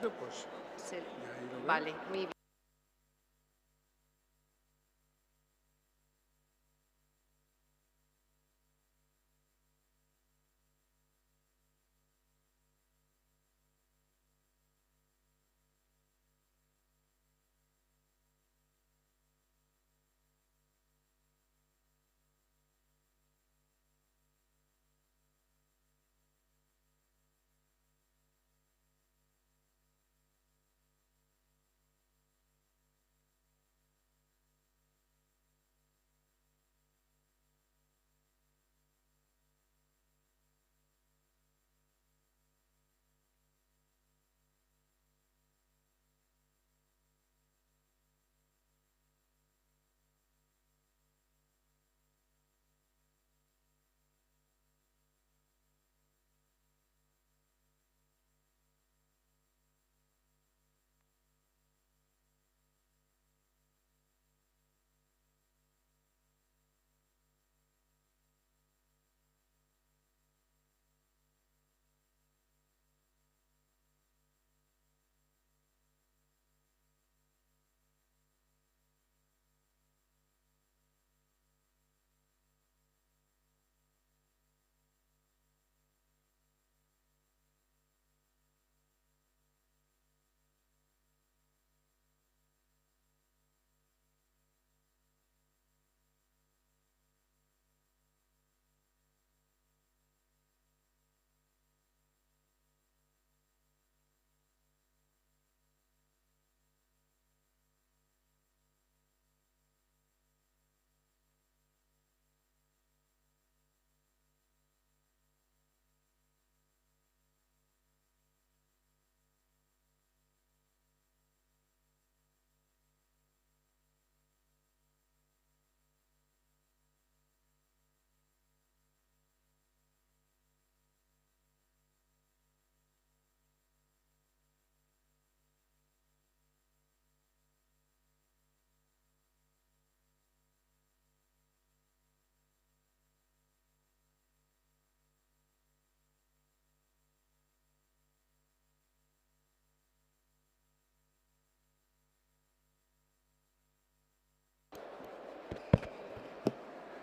sentido, pues Sí. ya ahí lo Vale, veo. muy bien.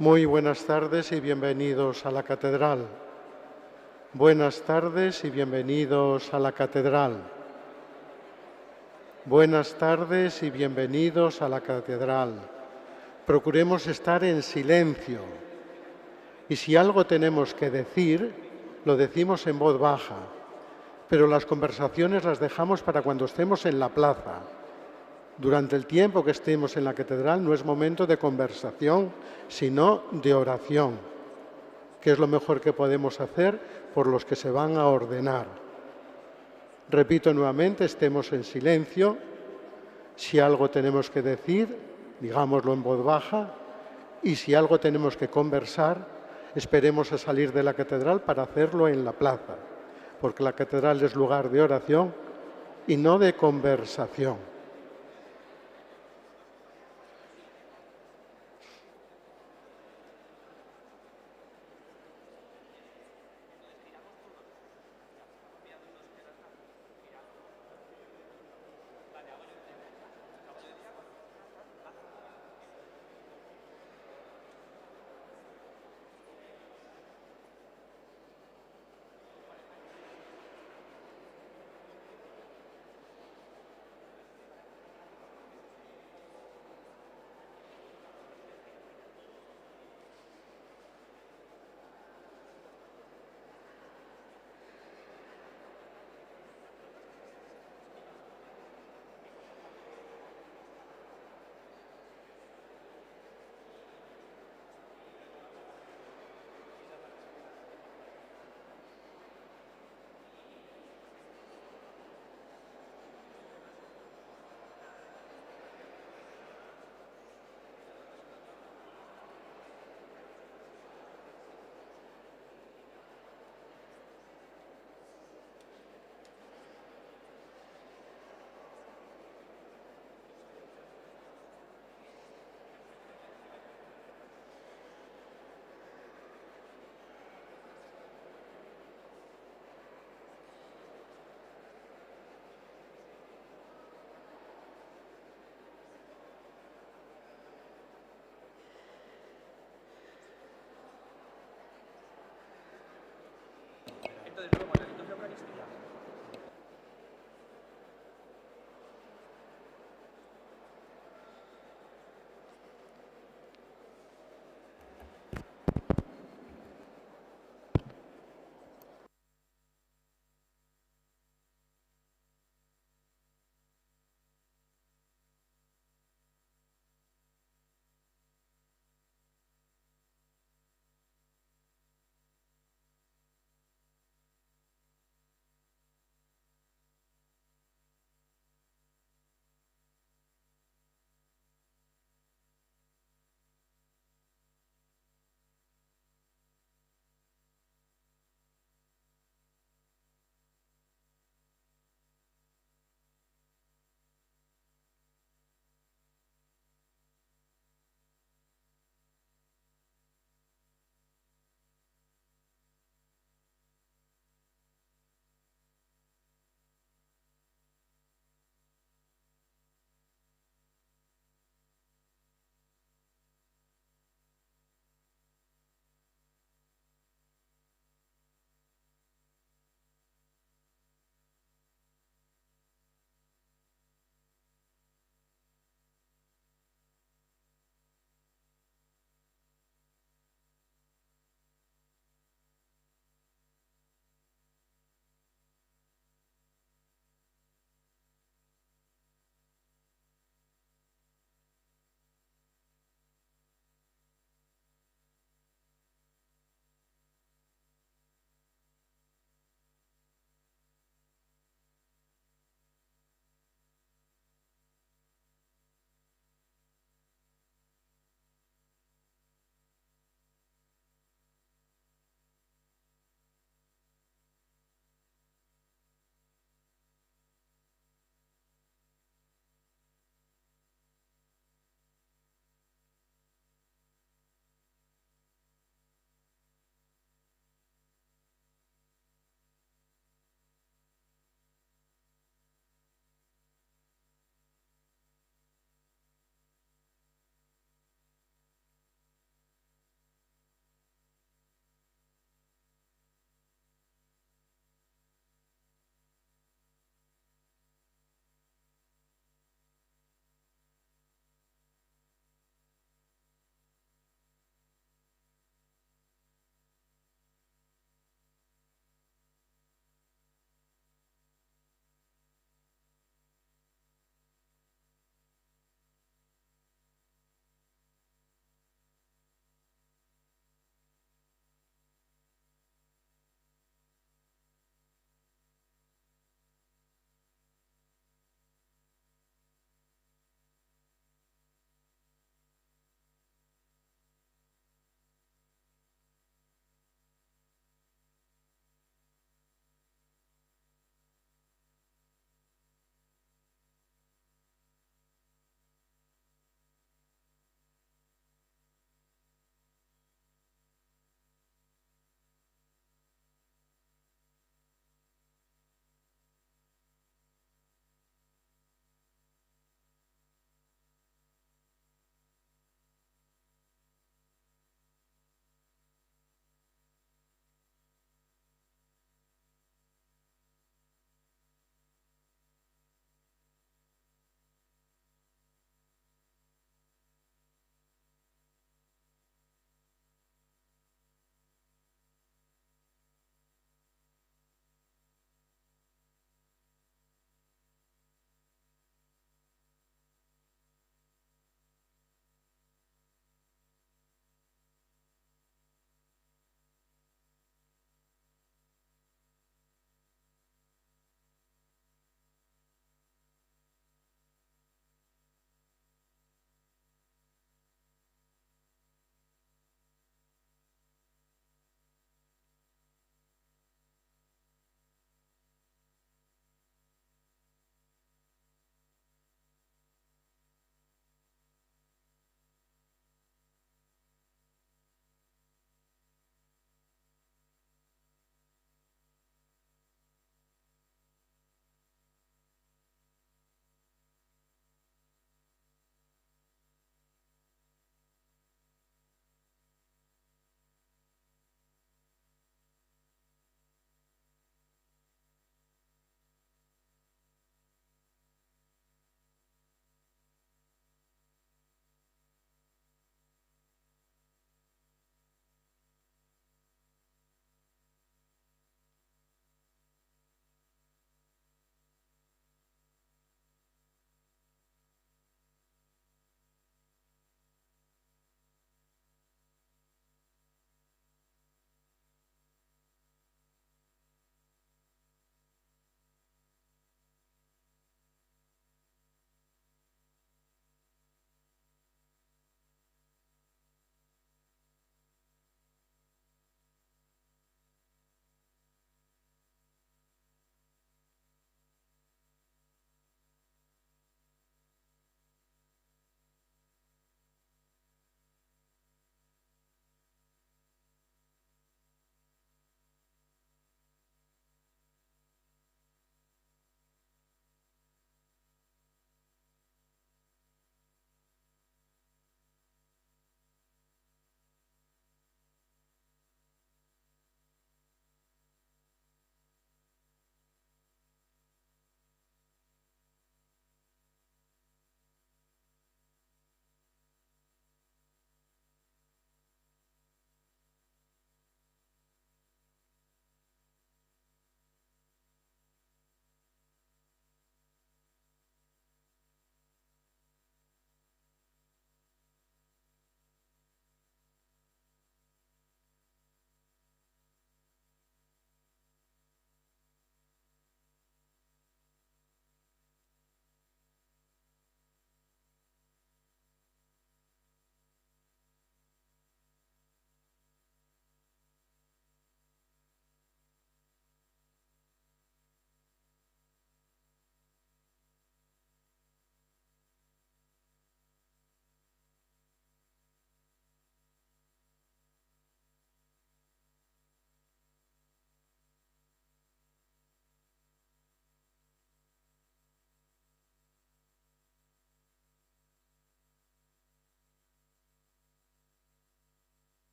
Muy buenas tardes y bienvenidos a la Catedral. Buenas tardes y bienvenidos a la Catedral. Buenas tardes y bienvenidos a la Catedral. Procuremos estar en silencio y si algo tenemos que decir, lo decimos en voz baja, pero las conversaciones las dejamos para cuando estemos en la plaza. Durante el tiempo que estemos en la catedral no es momento de conversación, sino de oración, que es lo mejor que podemos hacer por los que se van a ordenar. Repito nuevamente, estemos en silencio. Si algo tenemos que decir, digámoslo en voz baja, y si algo tenemos que conversar, esperemos a salir de la catedral para hacerlo en la plaza, porque la catedral es lugar de oración y no de conversación.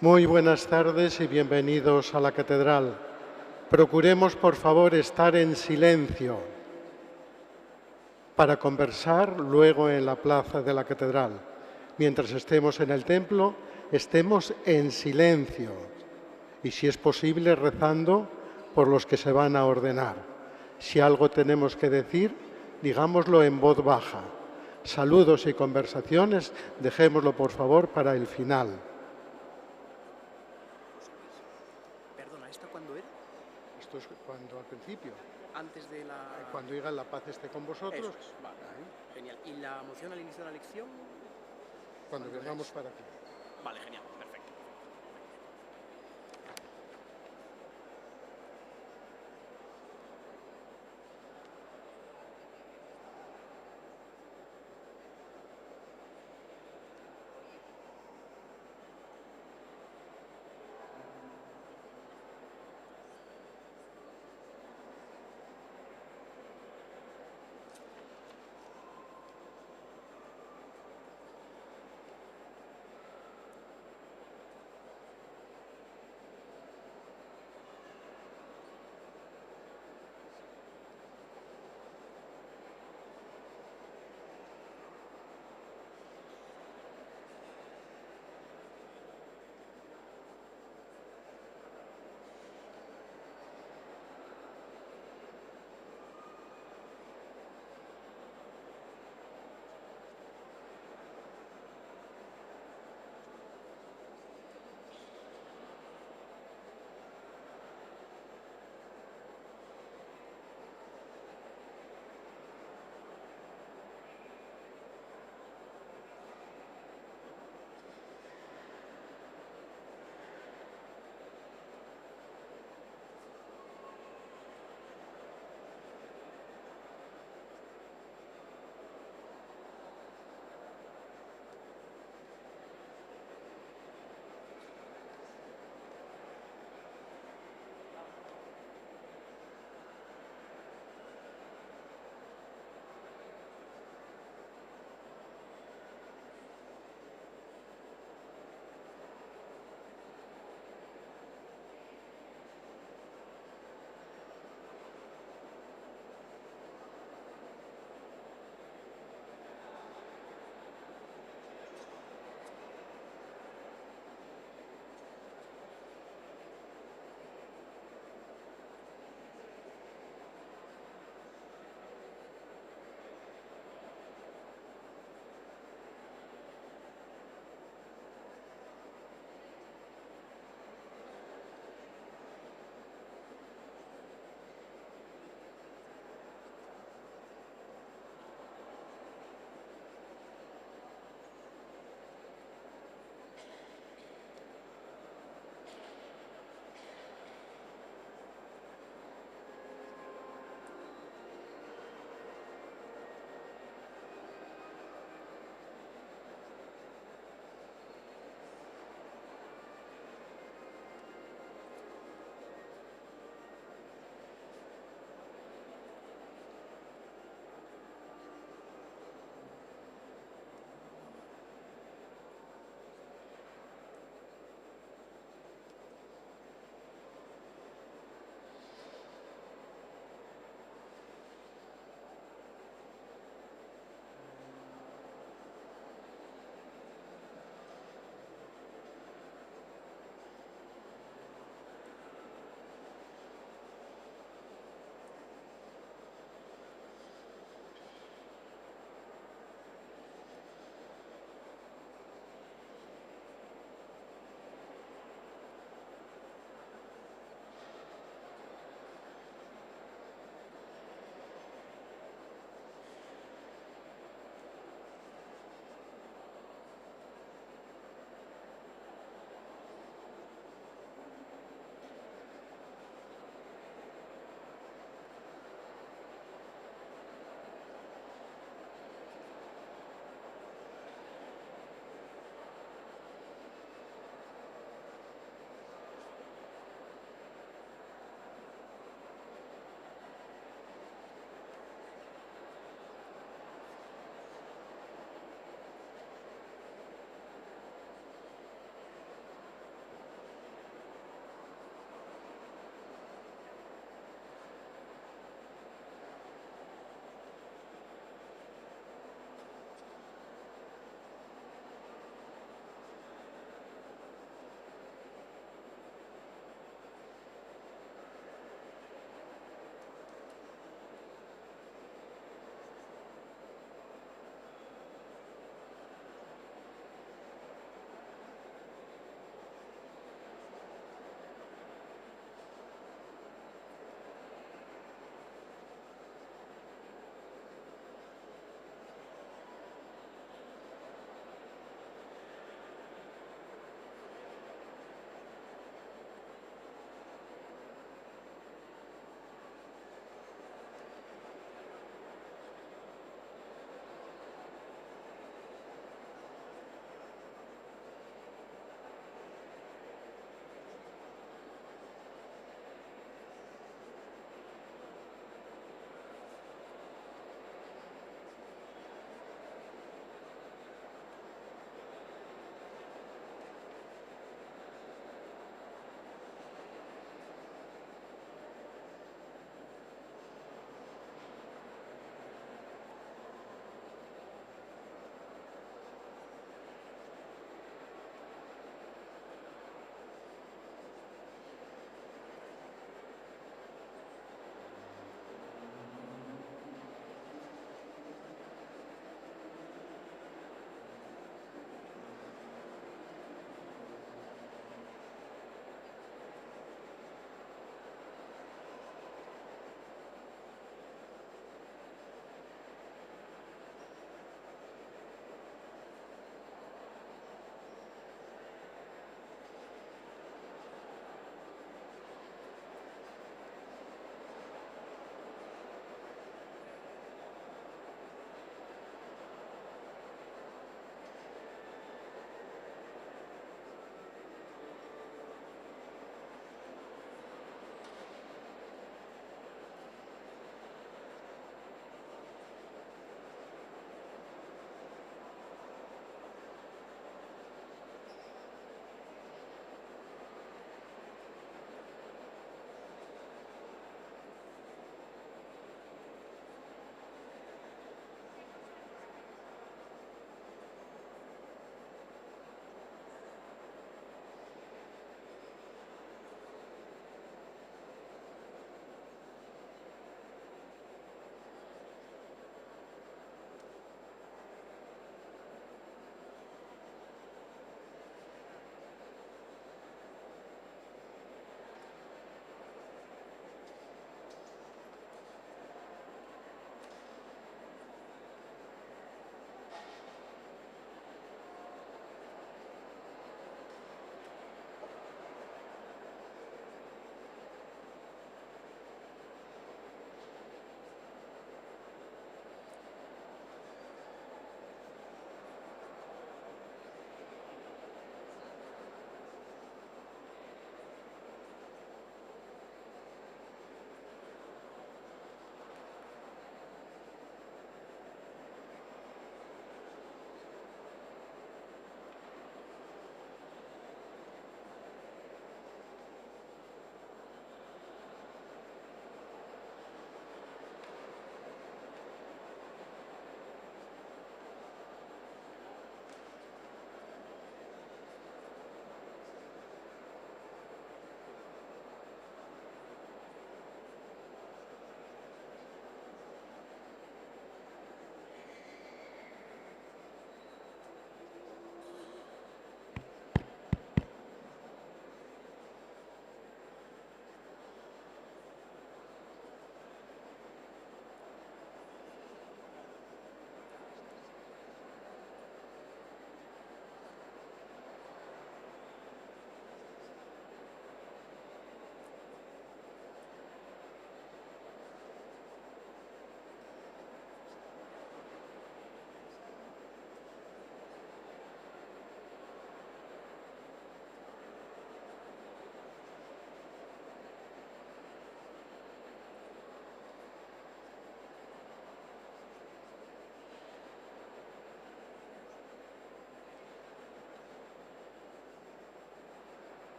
Muy buenas tardes y bienvenidos a la catedral. Procuremos, por favor, estar en silencio para conversar luego en la plaza de la catedral. Mientras estemos en el templo, estemos en silencio y, si es posible, rezando por los que se van a ordenar. Si algo tenemos que decir, digámoslo en voz baja. Saludos y conversaciones, dejémoslo, por favor, para el final. Perdona, ¿esto cuándo era? Esto es cuando al principio, Antes de la... cuando diga la paz esté con vosotros, Eso es, vale. Genial. ¿Y la moción al inicio de la lección? cuando vengamos para aquí. Vale, genial, perfecto.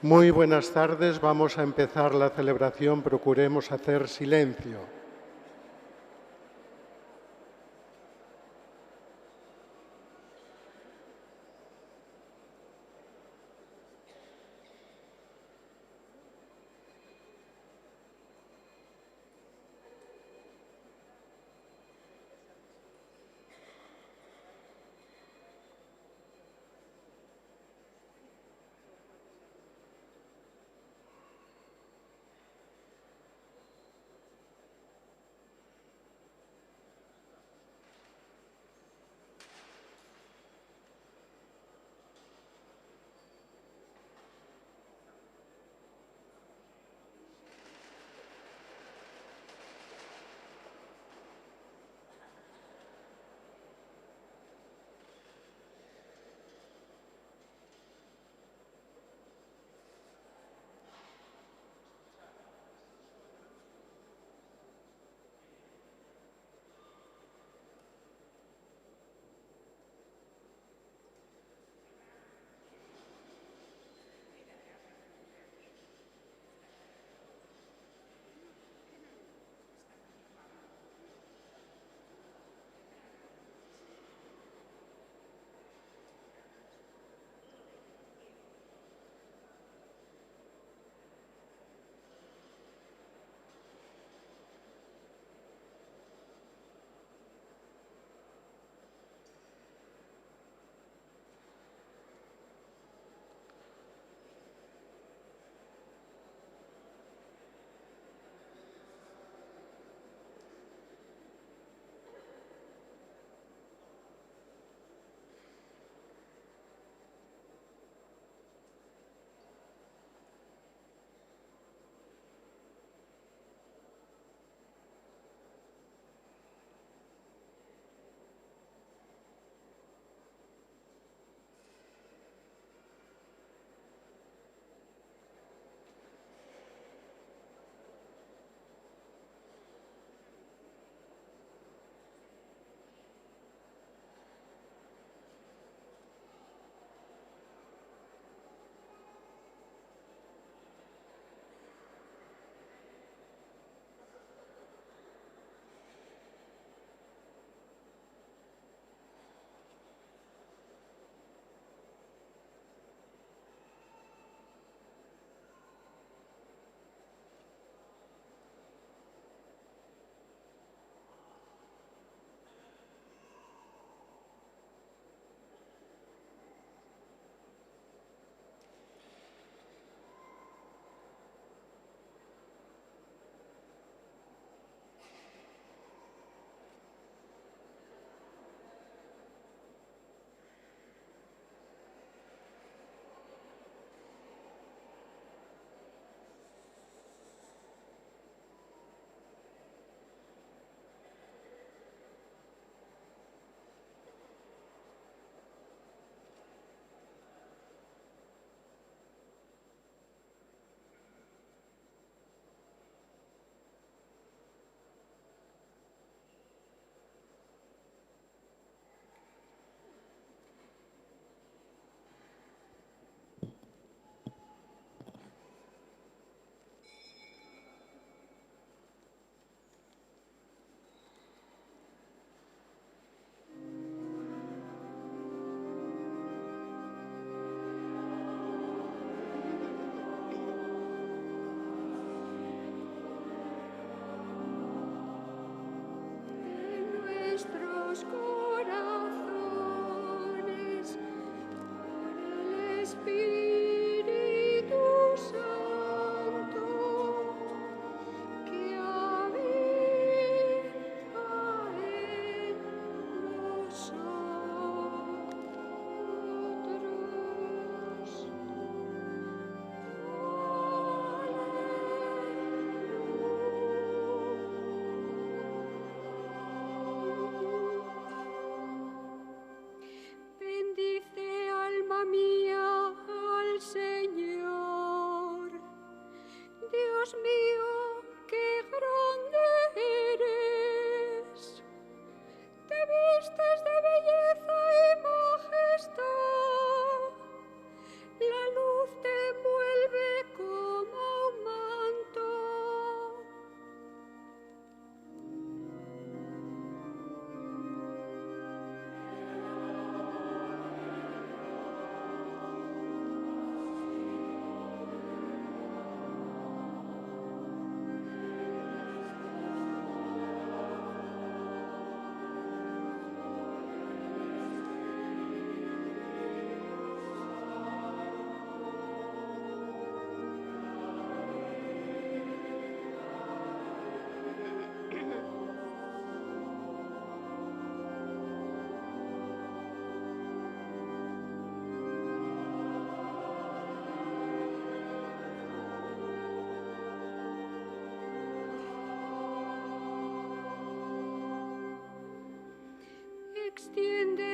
Muy buenas tardes. Vamos a empezar la celebración. Procuremos hacer silencio.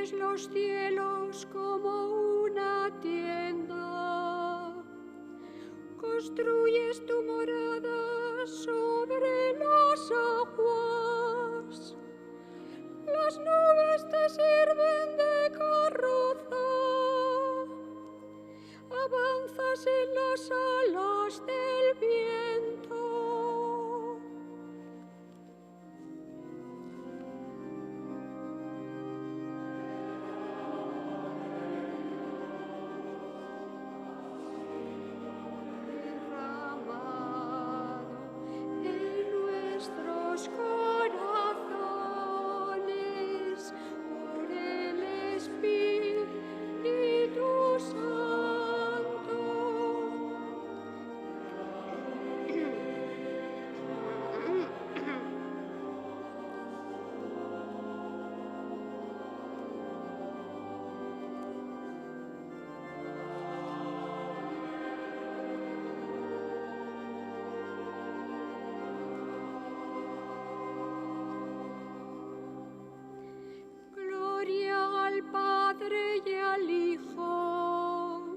Extiendes los cielos como una tienda, construyes tu morada sobre las aguas, las nubes te sirven de carroza, avanzas en las alas del viento. Corazones por el Espíritu Santo. Gloria al Padre y al Hijo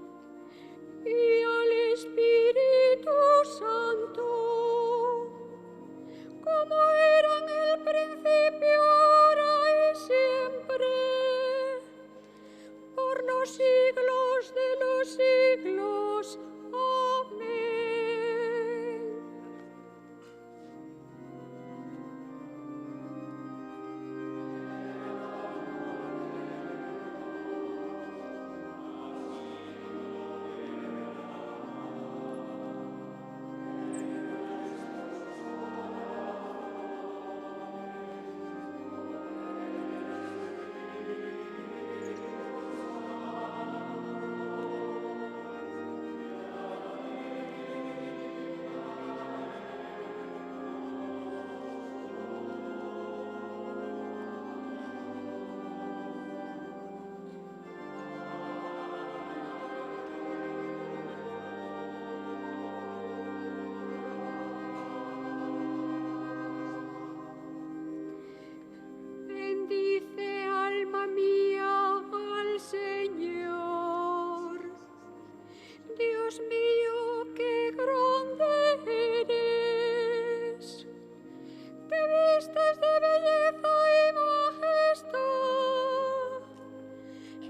y al Espíritu Santo, como era en el principio, ahora y siempre, por los siglos de los siglos. Amén. Bendice, alma mía, al Señor. Dios mío, qué grande eres. Te vistes de belleza y majestad.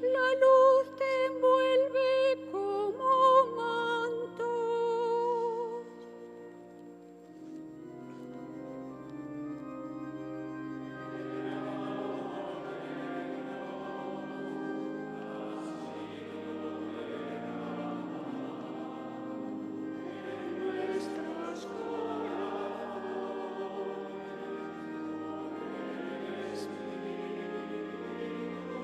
La luz te envuelve como manto. Nuestros corazones, Espíritu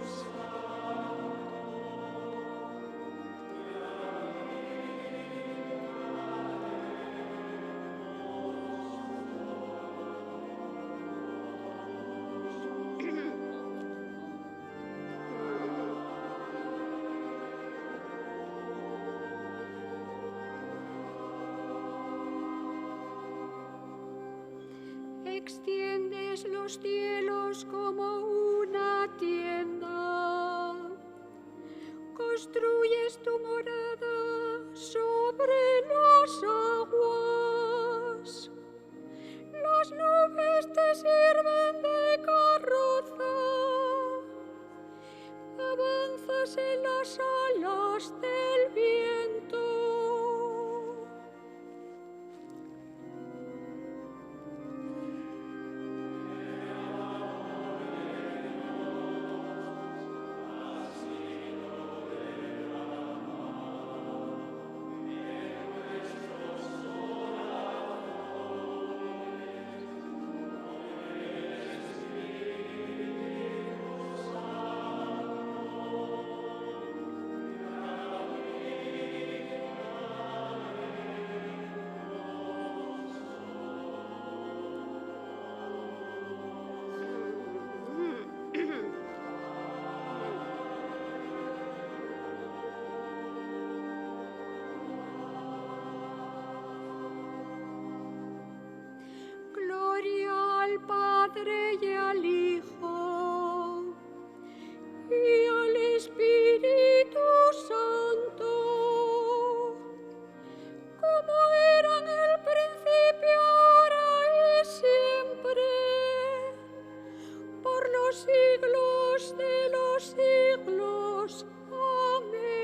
Santo. Extiendes los cielos como una tienda, construyes tu morada sobre las aguas, las nubes te sirven de carroza, avanzas en las alas del viento. siglos de los siglos. Amén.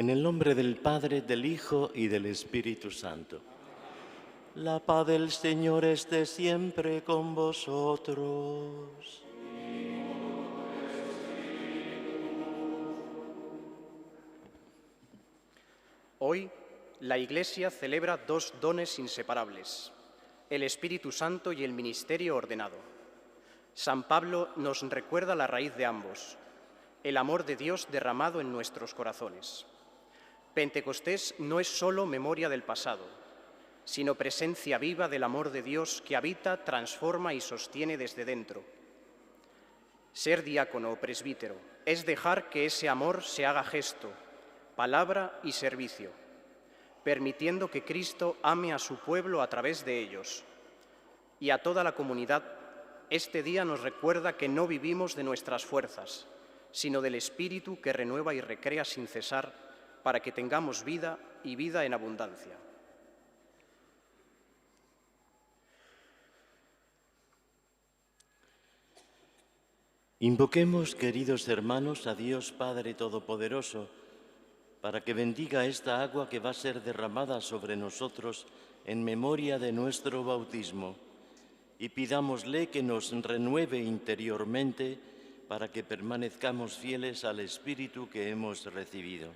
En el nombre del Padre, del Hijo y del Espíritu Santo. La paz del Señor esté siempre con vosotros. Hoy la Iglesia celebra dos dones inseparables, el Espíritu Santo y el ministerio ordenado. San Pablo nos recuerda la raíz de ambos, el amor de Dios derramado en nuestros corazones. Pentecostés no es solo memoria del pasado, sino presencia viva del amor de Dios que habita, transforma y sostiene desde dentro. Ser diácono o presbítero es dejar que ese amor se haga gesto, palabra y servicio, permitiendo que Cristo ame a su pueblo a través de ellos. Y a toda la comunidad, este día nos recuerda que no vivimos de nuestras fuerzas, sino del Espíritu que renueva y recrea sin cesar para que tengamos vida y vida en abundancia. Invoquemos, queridos hermanos, a Dios Padre Todopoderoso, para que bendiga esta agua que va a ser derramada sobre nosotros en memoria de nuestro bautismo, y pidámosle que nos renueve interiormente para que permanezcamos fieles al Espíritu que hemos recibido.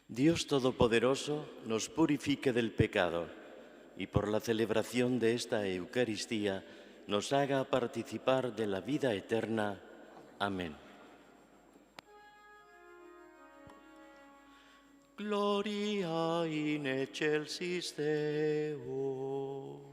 Dios Todopoderoso nos purifique del pecado y por la celebración de esta Eucaristía nos haga participar de la vida eterna. Amén. Gloria in excelsis Deo.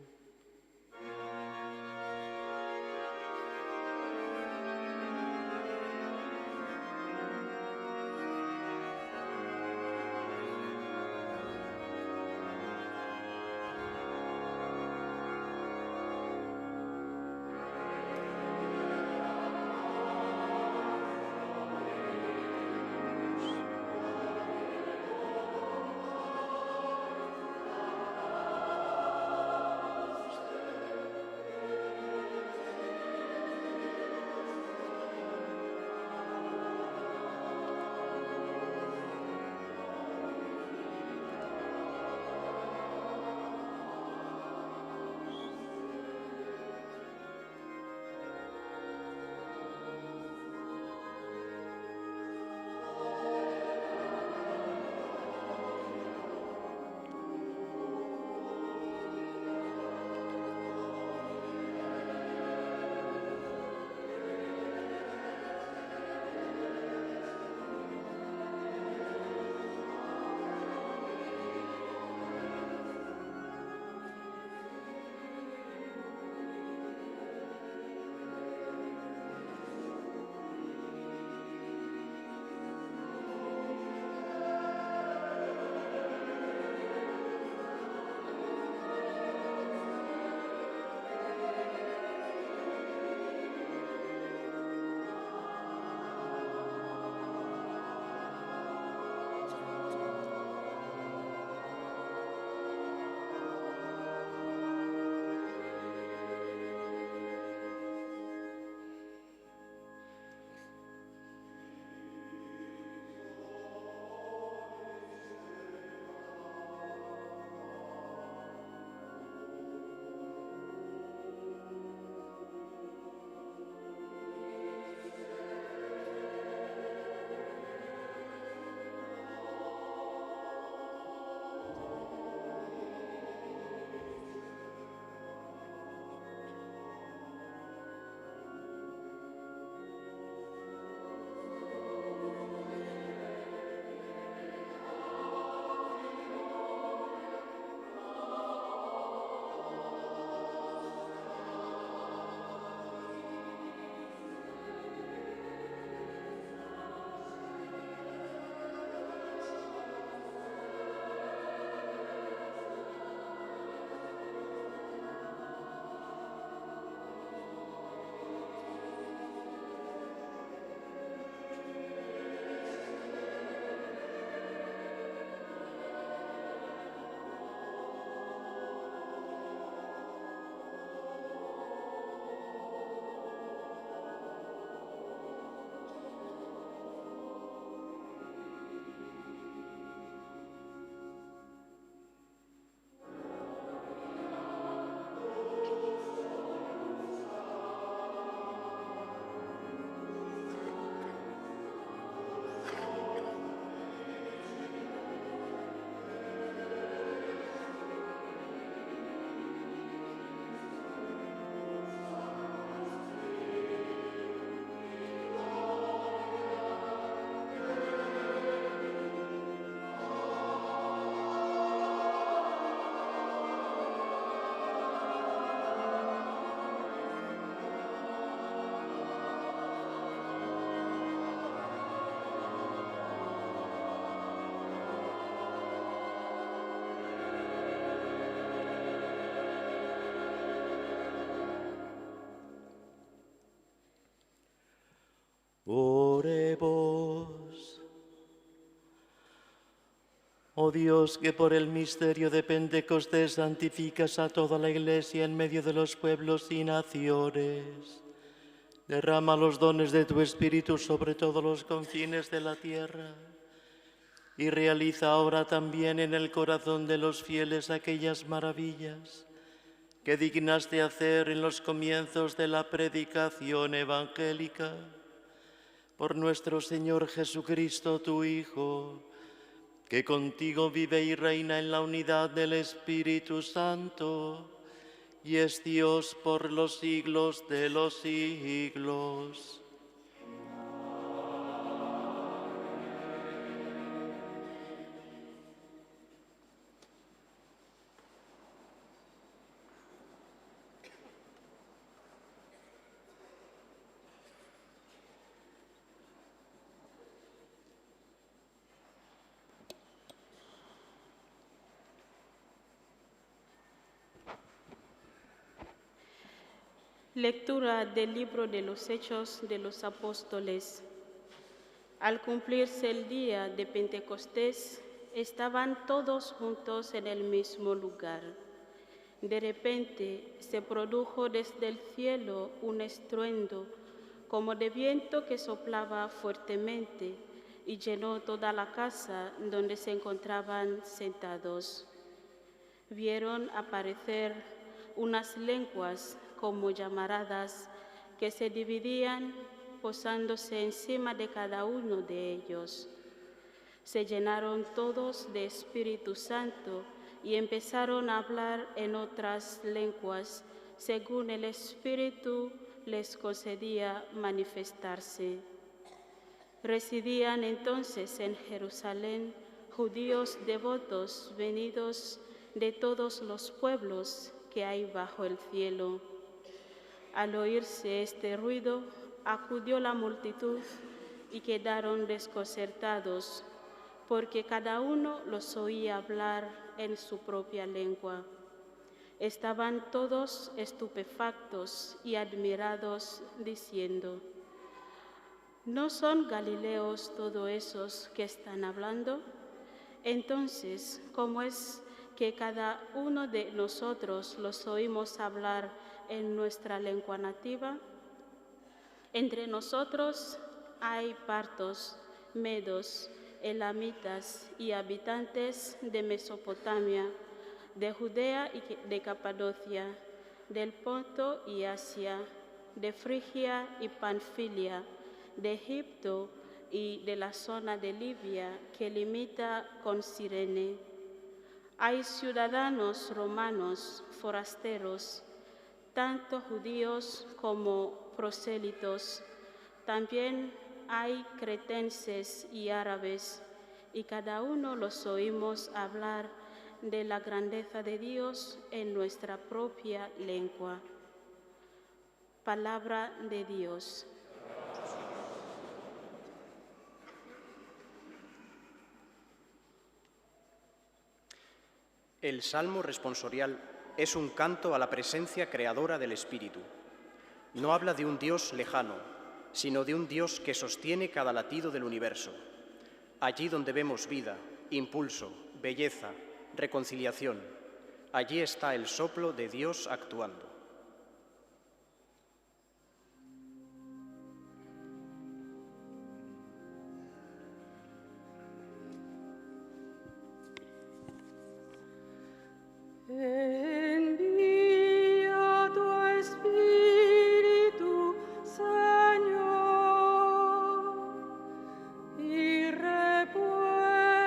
Oremos. Oh Dios, que por el misterio de Pentecostés santificas a toda la Iglesia en medio de los pueblos y naciones, derrama los dones de tu Espíritu sobre todos los confines de la tierra y realiza ahora también en el corazón de los fieles aquellas maravillas que dignaste hacer en los comienzos de la predicación evangélica. Por nuestro Señor Jesucristo, tu Hijo, que contigo vive y reina en la unidad del Espíritu Santo, y es Dios por los siglos de los siglos. Lectura del libro de los Hechos de los Apóstoles. Al cumplirse el día de Pentecostés, estaban todos juntos en el mismo lugar. De repente se produjo desde el cielo un estruendo, como de viento que soplaba fuertemente, y llenó toda la casa donde se encontraban sentados. Vieron aparecer unas lenguas como llamaradas que se dividían posándose encima de cada uno de ellos. Se llenaron todos de Espíritu Santo y empezaron a hablar en otras lenguas, según el Espíritu les concedía manifestarse. Residían entonces en Jerusalén judíos devotos venidos de todos los pueblos que hay bajo el cielo. Al oírse este ruido, acudió la multitud y quedaron desconcertados, porque cada uno los oía hablar en su propia lengua. Estaban todos estupefactos y admirados, diciendo: ¿no son galileos todos esos que están hablando? Entonces, ¿cómo es que cada uno de nosotros los oímos hablar en nuestra lengua nativa? Entre nosotros hay partos, medos, elamitas y habitantes de Mesopotamia, de Judea y de Capadocia, del Ponto y Asia, de Frigia y Panfilia, de Egipto y de la zona de Libia que limita con Cirene. Hay ciudadanos romanos, forasteros, tanto judíos como prosélitos. También hay cretenses y árabes, y cada uno los oímos hablar de la grandeza de Dios en nuestra propia lengua. Palabra de Dios. El Salmo responsorial es un canto a la presencia creadora del Espíritu. No habla de un Dios lejano, sino de un Dios que sostiene cada latido del universo. Allí donde vemos vida, impulso, belleza, reconciliación, allí está el soplo de Dios actuando. Envía tu Espíritu, Señor, y repuebla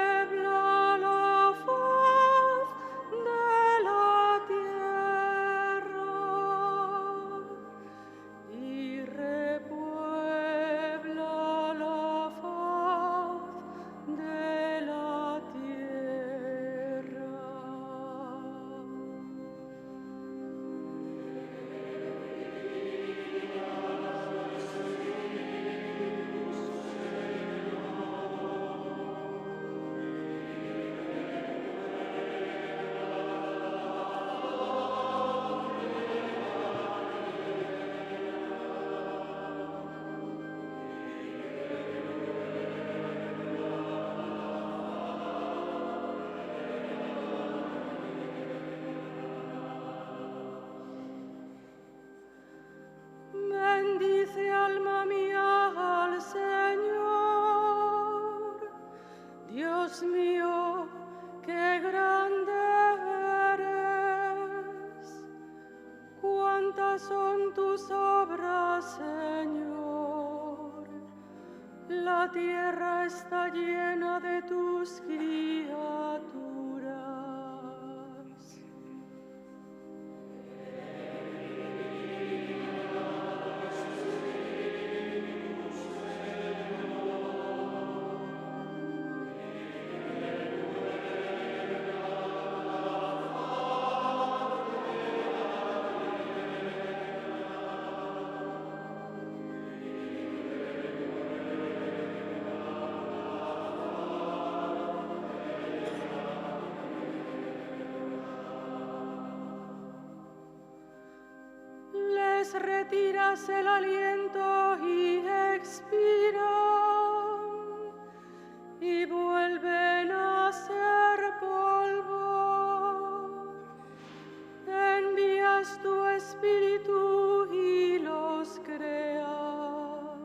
la faz de la tierra. La tierra está llena de tus criaturas. Retiras el aliento y expiran, y vuelven a ser polvo. Envías tu espíritu y los creas,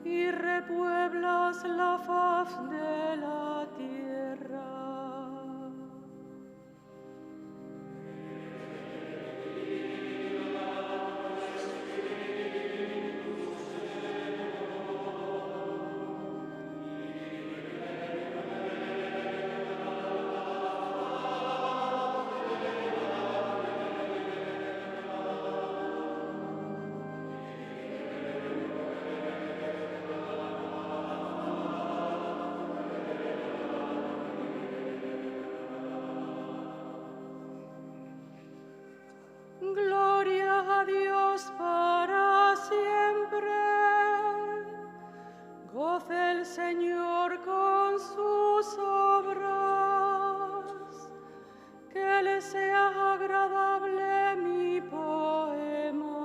y repueblas la faz de la tierra. Gloria a Dios para siempre. Goce el Señor con sus obras. Que le sea agradable mi poema,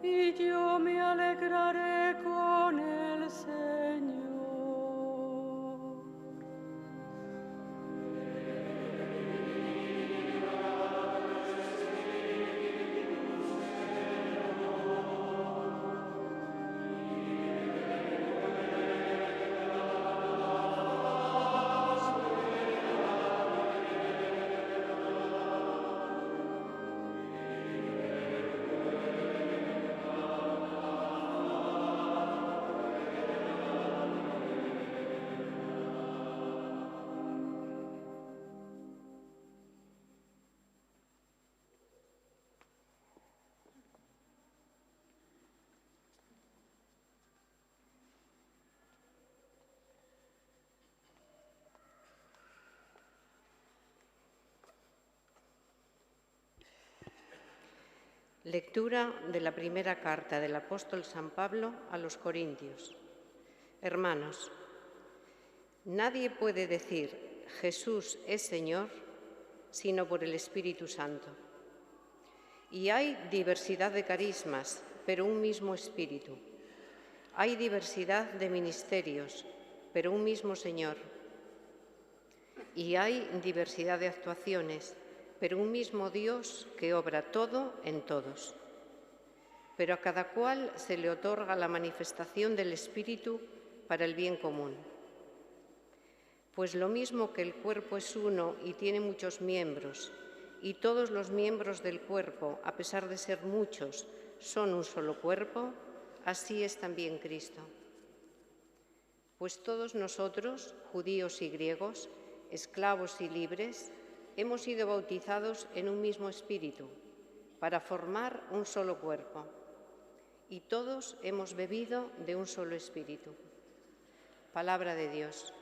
y yo me alegraré con el Señor. Lectura de la primera carta del apóstol San Pablo a los Corintios. Hermanos, nadie puede decir Jesús es Señor sino por el Espíritu Santo. Y hay diversidad de carismas, pero un mismo Espíritu. Hay diversidad de ministerios, pero un mismo Señor. Y hay diversidad de actuaciones, pero un mismo Dios que obra todo en todos. Pero a cada cual se le otorga la manifestación del Espíritu para el bien común. Pues lo mismo que el cuerpo es uno y tiene muchos miembros, y todos los miembros del cuerpo, a pesar de ser muchos, son un solo cuerpo, así es también Cristo. Pues todos nosotros, judíos y griegos, esclavos y libres, hemos sido bautizados en un mismo espíritu, para formar un solo cuerpo, y todos hemos bebido de un solo espíritu. Palabra de Dios.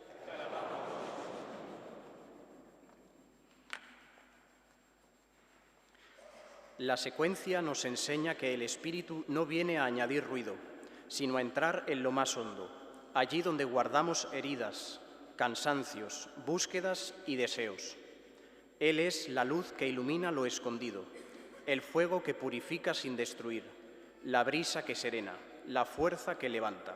La secuencia nos enseña que el espíritu no viene a añadir ruido, sino a entrar en lo más hondo, allí donde guardamos heridas, cansancios, búsquedas y deseos. Él es la luz que ilumina lo escondido, el fuego que purifica sin destruir, la brisa que serena, la fuerza que levanta.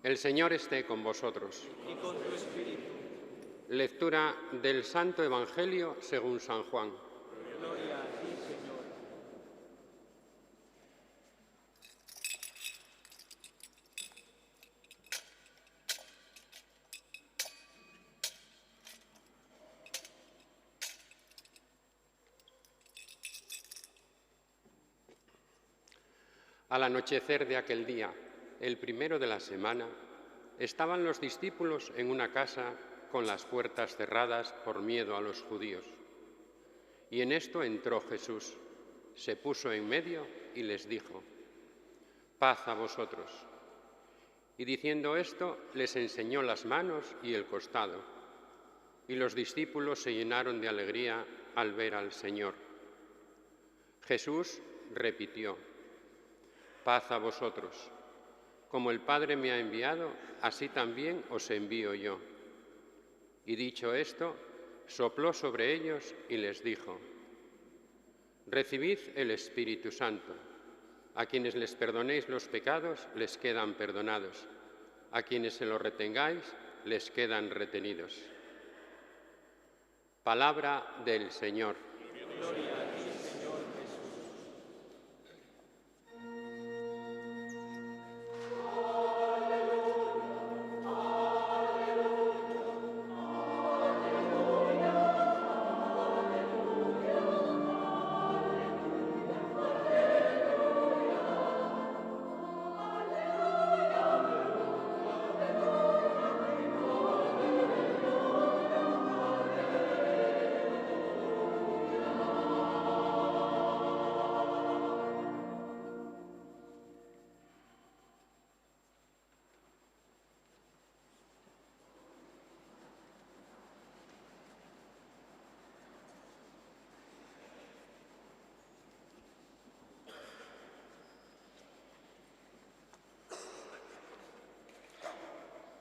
El Señor esté con vosotros. Y con tu espíritu. Lectura del Santo Evangelio según San Juan. Gloria a ti, Señor. Al anochecer de aquel día, el primero de la semana, estaban los discípulos en una casa con las puertas cerradas por miedo a los judíos. Y en esto entró Jesús, se puso en medio y les dijo: «Paz a vosotros». Y diciendo esto, les enseñó las manos y el costado. Y los discípulos se llenaron de alegría al ver al Señor. Jesús repitió: «Paz a vosotros. Como el Padre me ha enviado, así también os envío yo». Y dicho esto, sopló sobre ellos y les dijo: «Recibid el Espíritu Santo. A quienes les perdonéis los pecados, les quedan perdonados. A quienes se los retengáis, les quedan retenidos». Palabra del Señor. Gloria a ti, Señor Jesús.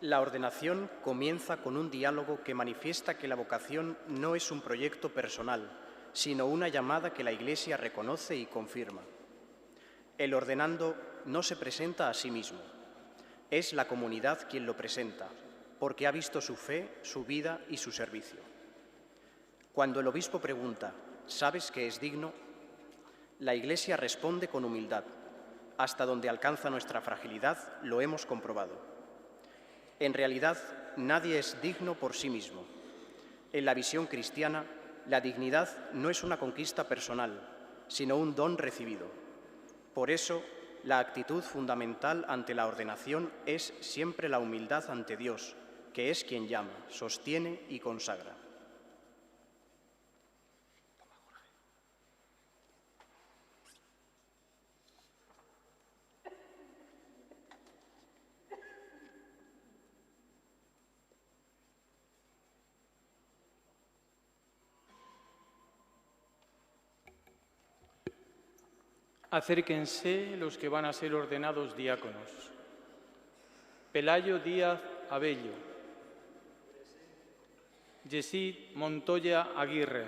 La ordenación comienza con un diálogo que manifiesta que la vocación no es un proyecto personal, sino una llamada que la Iglesia reconoce y confirma. El ordenando no se presenta a sí mismo, es la comunidad quien lo presenta, porque ha visto su fe, su vida y su servicio. Cuando el obispo pregunta: ¿sabes que es digno?, la Iglesia responde con humildad: hasta donde alcanza nuestra fragilidad, lo hemos comprobado. En realidad, nadie es digno por sí mismo. En la visión cristiana, la dignidad no es una conquista personal, sino un don recibido. Por eso, la actitud fundamental ante la ordenación es siempre la humildad ante Dios, que es quien llama, sostiene y consagra. Acérquense los que van a ser ordenados diáconos. Pelayo Díaz Abello. Yesid Montoya Aguirre.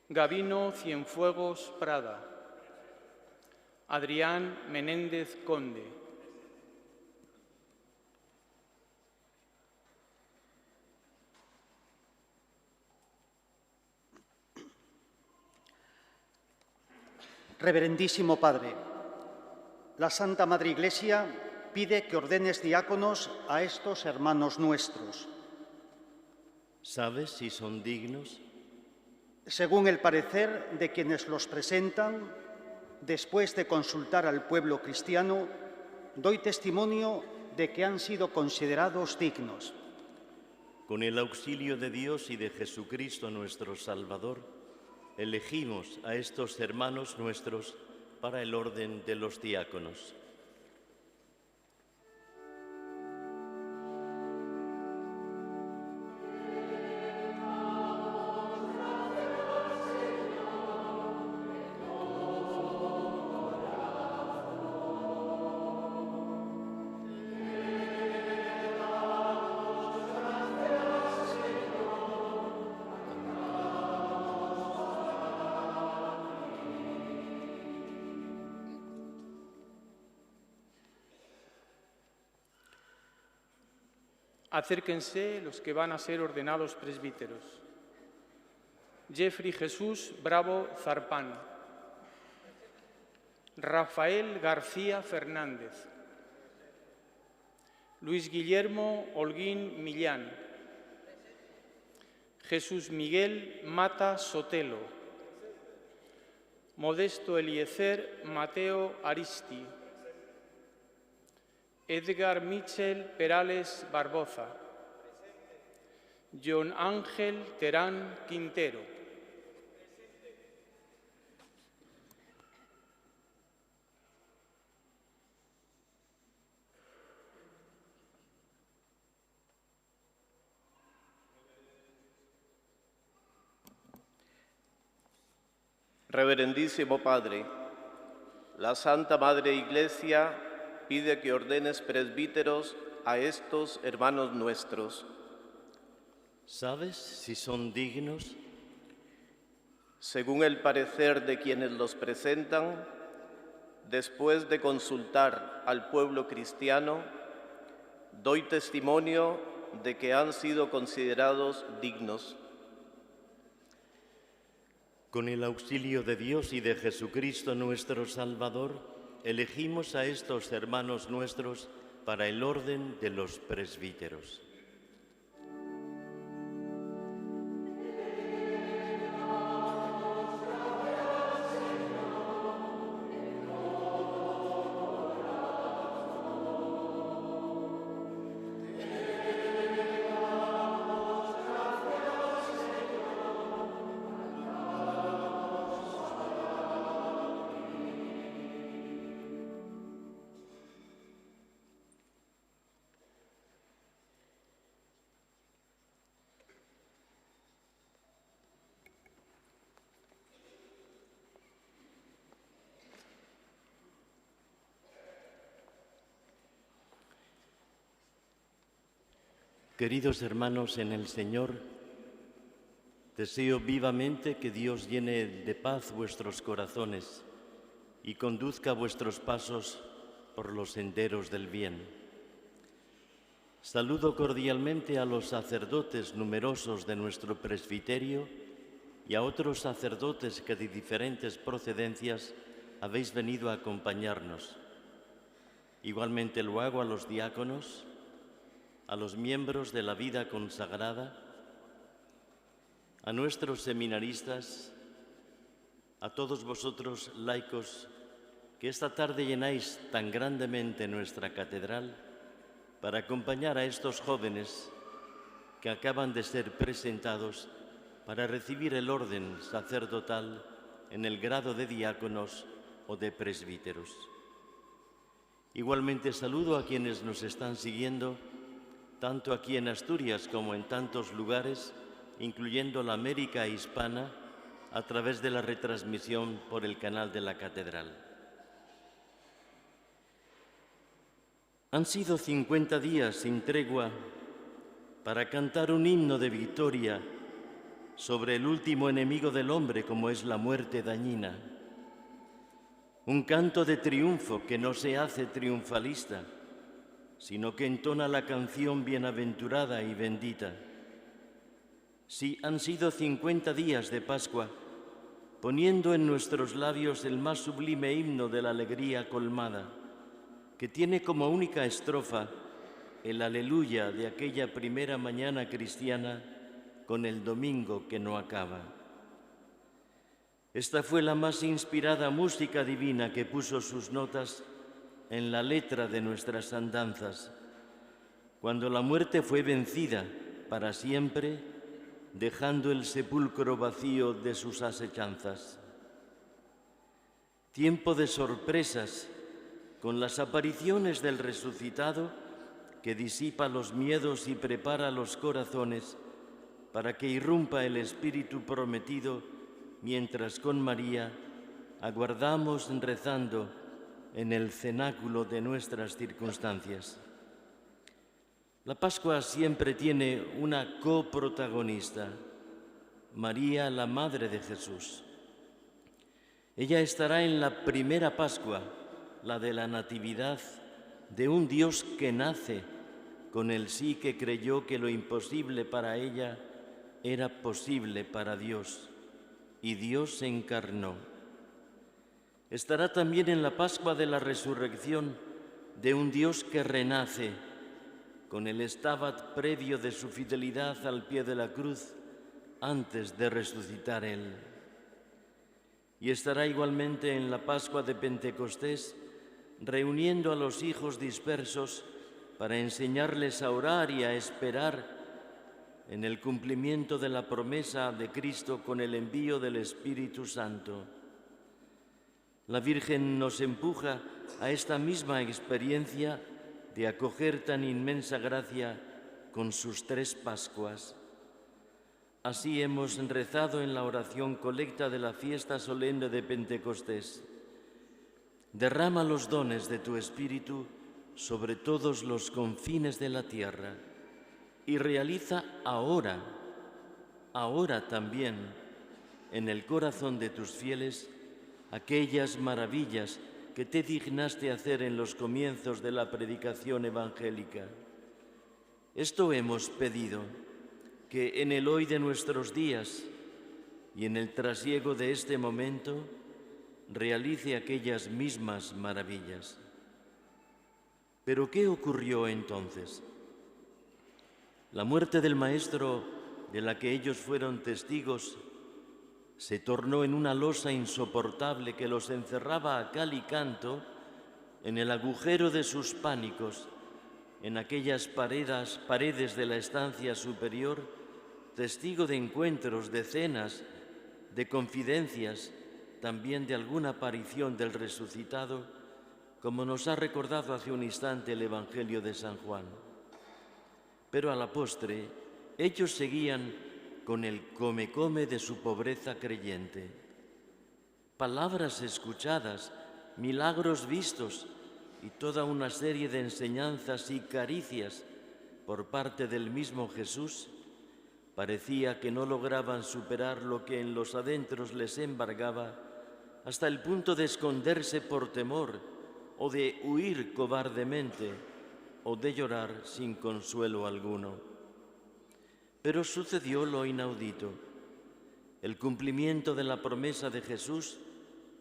Gabino Cienfuegos Prada. Adrián Menéndez Conde. Reverendísimo Padre, la Santa Madre Iglesia pide que ordenes diáconos a estos hermanos nuestros. ¿Sabes si son dignos? Según el parecer de quienes los presentan, después de consultar al pueblo cristiano, doy testimonio de que han sido considerados dignos. Con el auxilio de Dios y de Jesucristo nuestro Salvador, elegimos a estos hermanos nuestros para el orden de los diáconos. Acérquense los que van a ser ordenados presbíteros. Jeffrey Jesús Bravo Zarpán. Rafael García Fernández. Luis Guillermo Holguín Millán. Jesús Miguel Mata Sotelo. Modesto Eliezer Mateo Aristi. Edgar Michel Perales Barboza. John Ángel Terán Quintero. Reverendísimo Padre, la Santa Madre Iglesia pide que ordenes presbíteros a estos hermanos nuestros. ¿Sabes si son dignos? Según el parecer de quienes los presentan, después de consultar al pueblo cristiano, doy testimonio de que han sido considerados dignos. Con el auxilio de Dios y de Jesucristo nuestro Salvador, elegimos a estos hermanos nuestros para el orden de los presbíteros. Queridos hermanos en el Señor, deseo vivamente que Dios llene de paz vuestros corazones y conduzca vuestros pasos por los senderos del bien. Saludo cordialmente a los sacerdotes numerosos de nuestro presbiterio y a otros sacerdotes que de diferentes procedencias habéis venido a acompañarnos. Igualmente lo hago a los diáconos, a los miembros de la vida consagrada, a nuestros seminaristas, a todos vosotros laicos que esta tarde llenáis tan grandemente nuestra catedral para acompañar a estos jóvenes que acaban de ser presentados para recibir el orden sacerdotal en el grado de diáconos o de presbíteros. Igualmente saludo a quienes nos están siguiendo tanto aquí en Asturias como en tantos lugares, incluyendo la América hispana, a través de la retransmisión por el canal de la Catedral. Han sido 50 días sin tregua para cantar un himno de victoria sobre el último enemigo del hombre, como es la muerte dañina. Un canto de triunfo que no se hace triunfalista, sino que entona la canción bienaventurada y bendita. Sí, han sido 50 días de Pascua, poniendo en nuestros labios el más sublime himno de la alegría colmada, que tiene como única estrofa el aleluya de aquella primera mañana cristiana con el domingo que no acaba. Esta fue la más inspirada música divina que puso sus notas en la letra de nuestras andanzas, cuando la muerte fue vencida para siempre, dejando el sepulcro vacío de sus asechanzas. Tiempo de sorpresas, con las apariciones del resucitado, que disipa los miedos y prepara los corazones para que irrumpa el Espíritu prometido, mientras con María aguardamos rezando en el cenáculo de nuestras circunstancias. La Pascua siempre tiene una coprotagonista, María, la Madre de Jesús. Ella estará en la primera Pascua, la de la Natividad de un Dios que nace con el sí que creyó que lo imposible para ella era posible para Dios, y Dios se encarnó. Estará también en la Pascua de la Resurrección de un Dios que renace, con el Stabat previo de su fidelidad al pie de la cruz, antes de resucitar Él. Y estará igualmente en la Pascua de Pentecostés, reuniendo a los hijos dispersos para enseñarles a orar y a esperar en el cumplimiento de la promesa de Cristo con el envío del Espíritu Santo. La Virgen nos empuja a esta misma experiencia de acoger tan inmensa gracia con sus 3 Pascuas. Así hemos rezado en la oración colecta de la fiesta solemne de Pentecostés. Derrama los dones de tu Espíritu sobre todos los confines de la tierra y realiza ahora también, en el corazón de tus fieles, aquellas maravillas que te dignaste hacer en los comienzos de la predicación evangélica. Esto hemos pedido, que en el hoy de nuestros días y en el trasiego de este momento realice aquellas mismas maravillas. ¿Pero qué ocurrió entonces? La muerte del Maestro, de la que ellos fueron testigos, se tornó en una losa insoportable que los encerraba a cal y canto en el agujero de sus pánicos, en aquellas paredes de la estancia superior, testigo de encuentros, de cenas, de confidencias, también de alguna aparición del resucitado, como nos ha recordado hace un instante el Evangelio de San Juan. Pero a la postre, ellos seguían con el come-come de su pobreza creyente. Palabras escuchadas, milagros vistos y toda una serie de enseñanzas y caricias por parte del mismo Jesús, parecía que no lograban superar lo que en los adentros les embargaba, hasta el punto de esconderse por temor o de huir cobardemente o de llorar sin consuelo alguno. Pero sucedió lo inaudito, el cumplimiento de la promesa de Jesús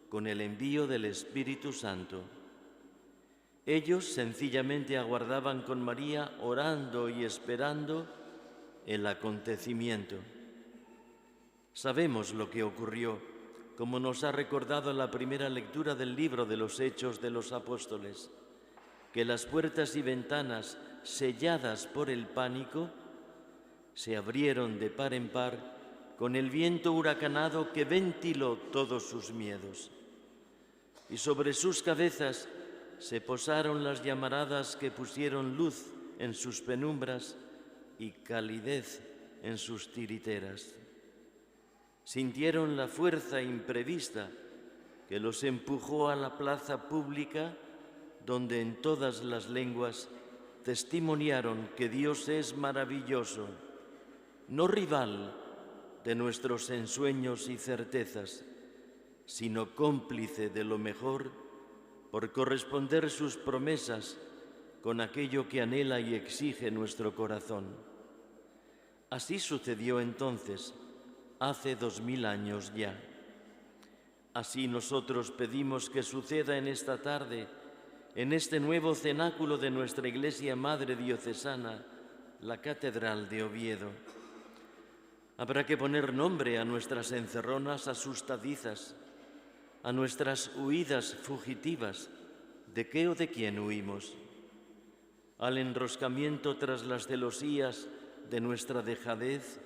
con el envío del Espíritu Santo. Ellos sencillamente aguardaban con María, orando y esperando el acontecimiento. Sabemos lo que ocurrió, como nos ha recordado la primera lectura del libro de los Hechos de los Apóstoles, que las puertas y ventanas selladas por el pánico se abrieron de par en par con el viento huracanado que ventiló todos sus miedos. Y sobre sus cabezas se posaron las llamaradas que pusieron luz en sus penumbras y calidez en sus tiriteras. Sintieron la fuerza imprevista que los empujó a la plaza pública, donde en todas las lenguas testimoniaron que Dios es maravilloso, no rival de nuestros ensueños y certezas, sino cómplice de lo mejor por corresponder sus promesas con aquello que anhela y exige nuestro corazón. Así sucedió entonces, hace 2000 años ya. Así nosotros pedimos que suceda en esta tarde, en este nuevo cenáculo de nuestra Iglesia Madre Diocesana, la Catedral de Oviedo. Habrá que poner nombre a nuestras encerronas asustadizas, a nuestras huidas fugitivas. ¿De qué o de quién huimos? Al enroscamiento tras las celosías de nuestra dejadez,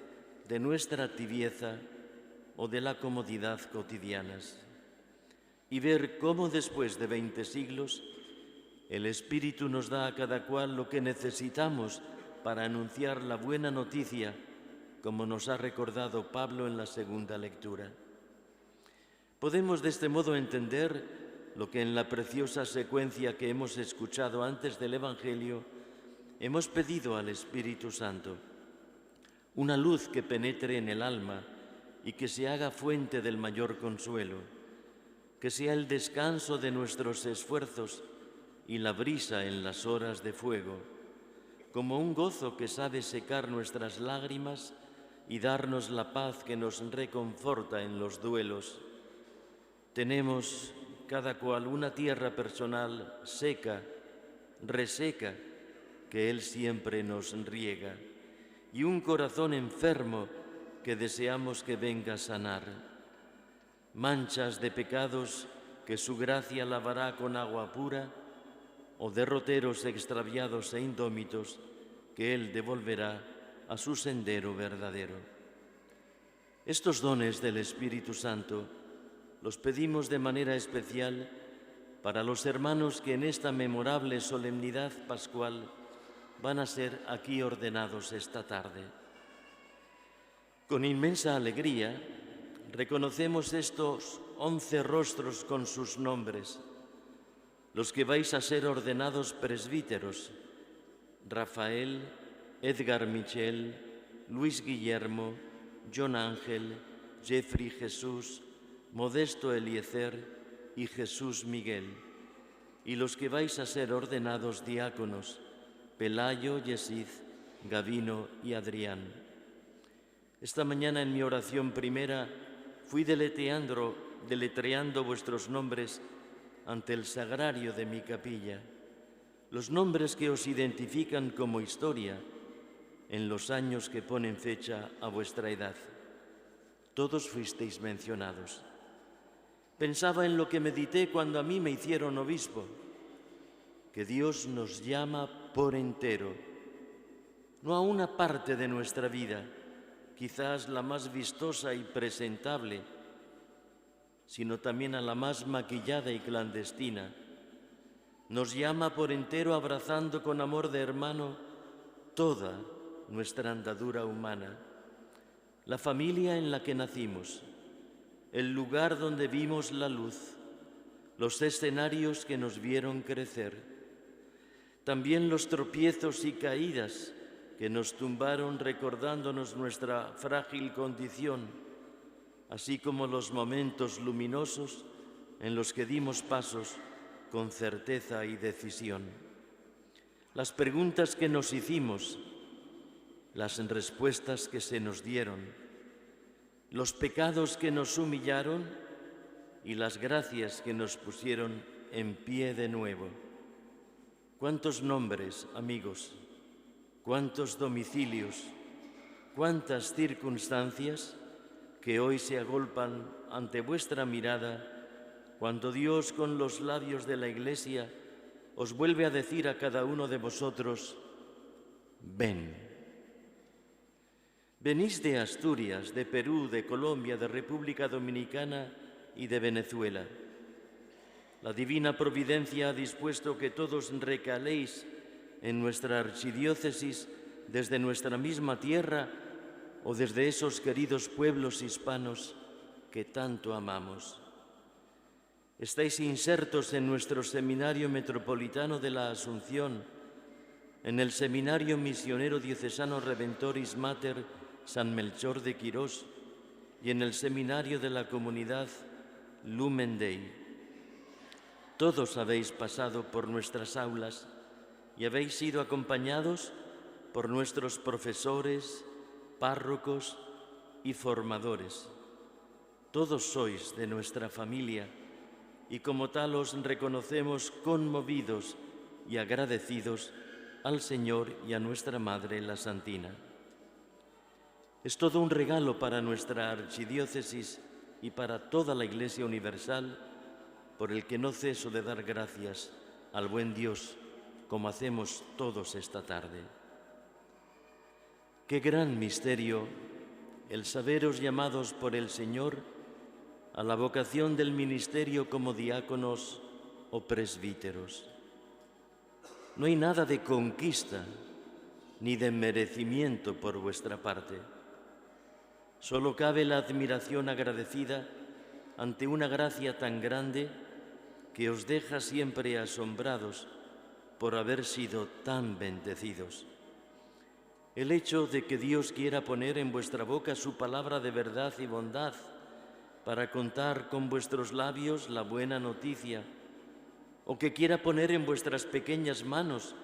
de nuestra tibieza o de la comodidad cotidianas. Y ver cómo después de 20 siglos el Espíritu nos da a cada cual lo que necesitamos para anunciar la buena noticia, como nos ha recordado Pablo en la segunda lectura. Podemos de este modo entender lo que en la preciosa secuencia que hemos escuchado antes del Evangelio hemos pedido al Espíritu Santo: una luz que penetre en el alma y que se haga fuente del mayor consuelo, que sea el descanso de nuestros esfuerzos y la brisa en las horas de fuego, como un gozo que sabe secar nuestras lágrimas y darnos la paz que nos reconforta en los duelos. Tenemos cada cual una tierra personal seca, reseca, que Él siempre nos riega, y un corazón enfermo que deseamos que venga a sanar. Manchas de pecados que su gracia lavará con agua pura, o derroteros extraviados e indómitos que Él devolverá a su sendero verdadero. Estos dones del Espíritu Santo los pedimos de manera especial para los hermanos que en esta memorable solemnidad pascual van a ser aquí ordenados esta tarde. Con inmensa alegría reconocemos estos 11 rostros con sus nombres, los que vais a ser ordenados presbíteros: Rafael, Edgar Michel, Luis Guillermo, John Ángel, Jeffrey Jesús, Modesto Eliezer y Jesús Miguel, y los que vais a ser ordenados diáconos: Pelayo, Yesid, Gavino y Adrián. Esta mañana en mi oración primera fui deletreando vuestros nombres ante el sagrario de mi capilla, los nombres que os identifican como historia en los años que ponen fecha a vuestra edad. Todos fuisteis mencionados. Pensaba en lo que medité cuando a mí me hicieron obispo, que Dios nos llama por entero, no a una parte de nuestra vida, quizás la más vistosa y presentable, sino también a la más maquillada y clandestina. Nos llama por entero abrazando con amor de hermano toda nuestra andadura humana, la familia en la que nacimos, el lugar donde vimos la luz, los escenarios que nos vieron crecer, también los tropiezos y caídas que nos tumbaron recordándonos nuestra frágil condición, así como los momentos luminosos en los que dimos pasos con certeza y decisión. Las preguntas que nos hicimos, las respuestas que se nos dieron, los pecados que nos humillaron y las gracias que nos pusieron en pie de nuevo. ¿Cuántos nombres, amigos? ¿Cuántos domicilios? ¿Cuántas circunstancias que hoy se agolpan ante vuestra mirada cuando Dios con los labios de la Iglesia os vuelve a decir a cada uno de vosotros: ven? Venís de Asturias, de Perú, de Colombia, de República Dominicana y de Venezuela. La divina providencia ha dispuesto que todos recaléis en nuestra archidiócesis desde nuestra misma tierra o desde esos queridos pueblos hispanos que tanto amamos. Estáis insertos en nuestro Seminario Metropolitano de la Asunción, en el Seminario Misionero Diocesano Redentoris Mater San Melchor de Quirós y en el Seminario de la Comunidad Lumen Dei. Todos habéis pasado por nuestras aulas y habéis sido acompañados por nuestros profesores, párrocos y formadores. Todos sois de nuestra familia y como tal os reconocemos conmovidos y agradecidos al Señor y a nuestra Madre la Santina. Es todo un regalo para nuestra archidiócesis y para toda la Iglesia Universal, por el que no ceso de dar gracias al buen Dios, como hacemos todos esta tarde. Qué gran misterio el saberos llamados por el Señor a la vocación del ministerio como diáconos o presbíteros. No hay nada de conquista ni de merecimiento por vuestra parte. Solo cabe la admiración agradecida ante una gracia tan grande que os deja siempre asombrados por haber sido tan bendecidos. El hecho de que Dios quiera poner en vuestra boca su palabra de verdad y bondad para contar con vuestros labios la buena noticia, o que quiera poner en vuestras pequeñas manos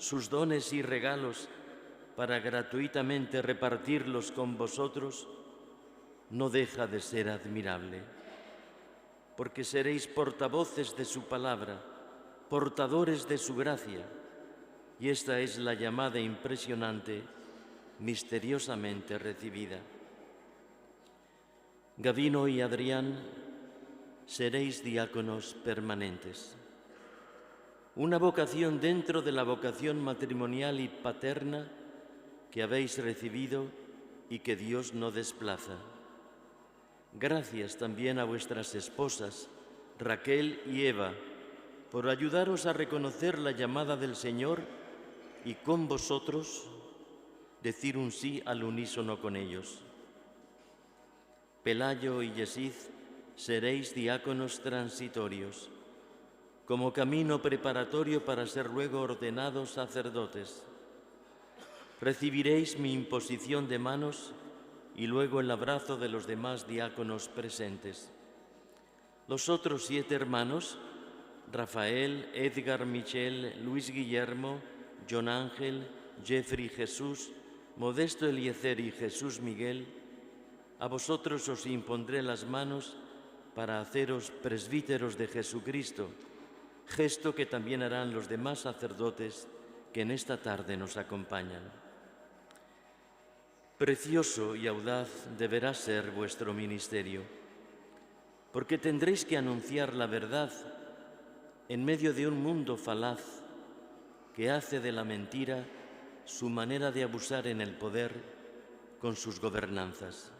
sus dones y regalos para gratuitamente repartirlos con vosotros, no deja de ser admirable, porque seréis portavoces de su palabra, portadores de su gracia, y esta es la llamada impresionante, misteriosamente recibida. Gavino y Adrián, seréis diáconos permanentes. Una vocación dentro de la vocación matrimonial y paterna que habéis recibido y que Dios no desplaza. Gracias también a vuestras esposas, Raquel y Eva, por ayudaros a reconocer la llamada del Señor y con vosotros decir un sí al unísono con ellos. Pelayo y Yesid, seréis diáconos transitorios, como camino preparatorio para ser luego ordenados sacerdotes. Recibiréis mi imposición de manos y luego el abrazo de los demás diáconos presentes. Los otros 7 hermanos, Rafael, Edgar, Michel, Luis Guillermo, John Ángel, Jeffrey Jesús, Modesto Eliezer y Jesús Miguel, a vosotros os impondré las manos para haceros presbíteros de Jesucristo, gesto que también harán los demás sacerdotes que en esta tarde nos acompañan. Precioso y audaz deberá ser vuestro ministerio, porque tendréis que anunciar la verdad en medio de un mundo falaz que hace de la mentira su manera de abusar en el poder con sus gobernanzas.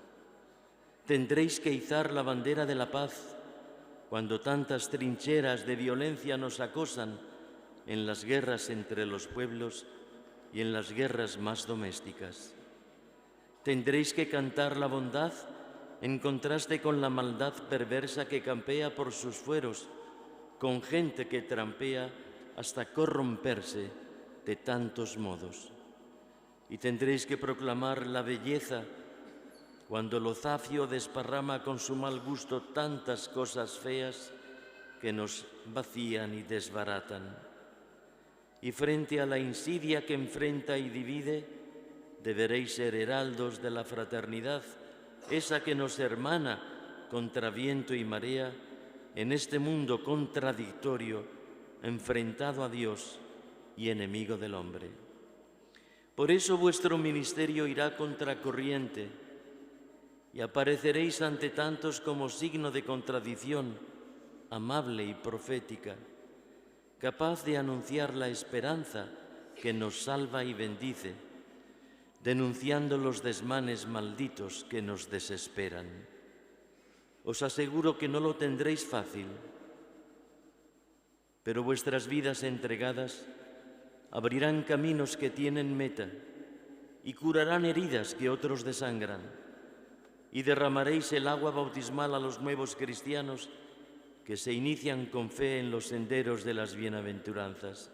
Tendréis que izar la bandera de la paz cuando tantas trincheras de violencia nos acosan en las guerras entre los pueblos y en las guerras más domésticas. Tendréis que cantar la bondad en contraste con la maldad perversa que campea por sus fueros, con gente que trampea hasta corromperse de tantos modos. Y tendréis que proclamar la belleza cuando lo zafio desparrama con su mal gusto tantas cosas feas que nos vacían y desbaratan. Y frente a la insidia que enfrenta y divide, deberéis ser heraldos de la fraternidad, esa que nos hermana contra viento y marea en este mundo contradictorio, enfrentado a Dios y enemigo del hombre. Por eso vuestro ministerio irá contracorriente y apareceréis ante tantos como signo de contradicción, amable y profética, capaz de anunciar la esperanza que nos salva y bendice, denunciando los desmanes malditos que nos desesperan. Os aseguro que no lo tendréis fácil, pero vuestras vidas entregadas abrirán caminos que tienen meta y curarán heridas que otros desangran, y derramaréis el agua bautismal a los nuevos cristianos que se inician con fe en los senderos de las bienaventuranzas.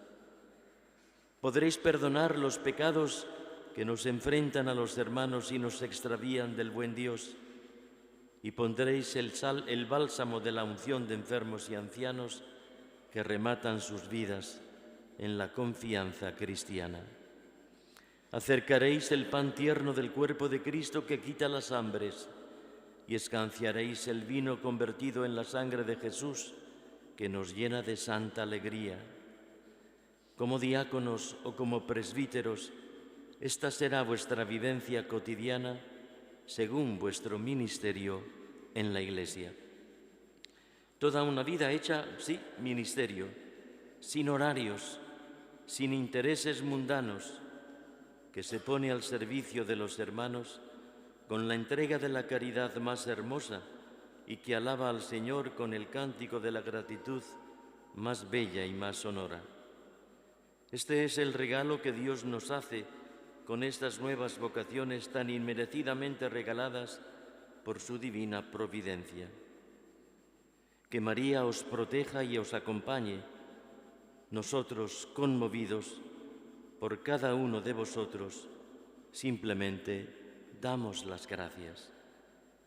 Podréis perdonar los pecados que nos enfrentan a los hermanos y nos extravían del buen Dios, y pondréis el bálsamo de la unción de enfermos y ancianos que rematan sus vidas en la confianza cristiana. Acercaréis el pan tierno del cuerpo de Cristo que quita las hambres y escanciaréis el vino convertido en la sangre de Jesús que nos llena de santa alegría. Como diáconos o como presbíteros, esta será vuestra vivencia cotidiana según vuestro ministerio en la Iglesia. Toda una vida hecha, sí, ministerio, sin horarios, sin intereses mundanos, que se pone al servicio de los hermanos con la entrega de la caridad más hermosa y que alaba al Señor con el cántico de la gratitud más bella y más sonora. Este es el regalo que Dios nos hace con estas nuevas vocaciones tan inmerecidamente regaladas por su divina providencia. Que María os proteja y os acompañe. Nosotros, conmovidos por cada uno de vosotros, simplemente damos las gracias.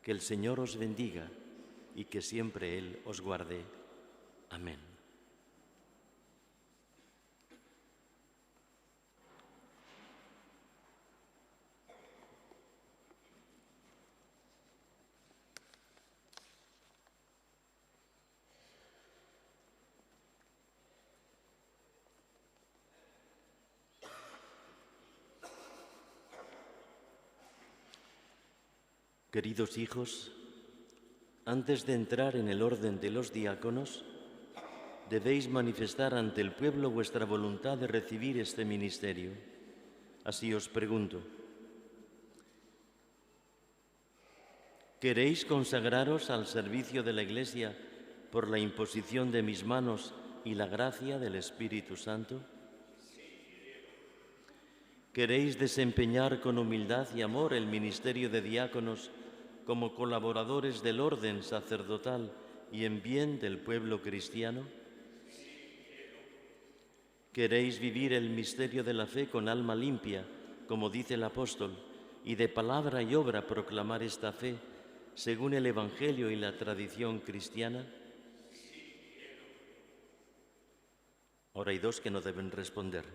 Que el Señor os bendiga y que siempre Él os guarde. Amén. Queridos hijos, antes de entrar en el orden de los diáconos, debéis manifestar ante el pueblo vuestra voluntad de recibir este ministerio. Así os pregunto, ¿queréis consagraros al servicio de la Iglesia por la imposición de mis manos y la gracia del Espíritu Santo? ¿Queréis desempeñar con humildad y amor el ministerio de diáconos como colaboradores del orden sacerdotal y en bien del pueblo cristiano? ¿Queréis vivir el misterio de la fe con alma limpia, como dice el apóstol, y de palabra y obra proclamar esta fe según el Evangelio y la tradición cristiana? Ahora hay dos que no deben responder,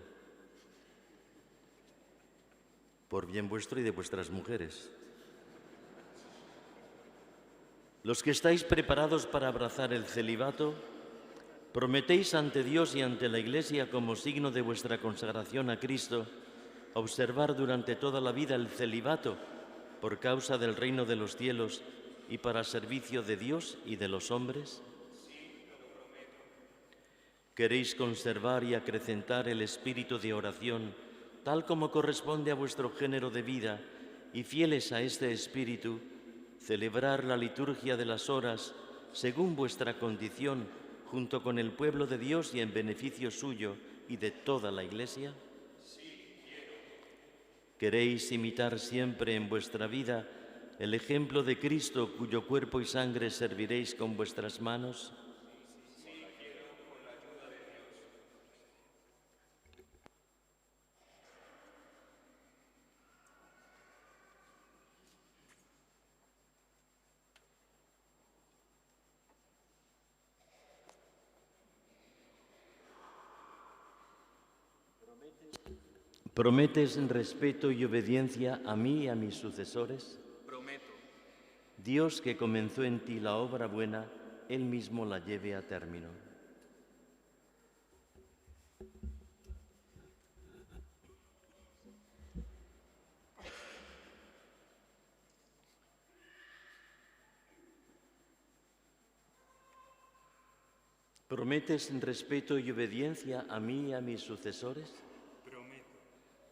por bien vuestro y de vuestras mujeres. Los que estáis preparados para abrazar el celibato, prometéis ante Dios y ante la Iglesia como signo de vuestra consagración a Cristo, observar durante toda la vida el celibato por causa del reino de los cielos y para servicio de Dios y de los hombres. ¿Queréis conservar y acrecentar el espíritu de oración tal como corresponde a vuestro género de vida y fieles a este espíritu, celebrar la liturgia de las horas según vuestra condición junto con el pueblo de Dios y en beneficio suyo y de toda la Iglesia? ¿Queréis imitar siempre en vuestra vida el ejemplo de Cristo cuyo cuerpo y sangre serviréis con vuestras manos? ¿Prometes respeto y obediencia a mí y a mis sucesores? Prometo. Dios, que comenzó en ti la obra buena, Él mismo la lleve a término. ¿Prometes respeto y obediencia a mí y a mis sucesores?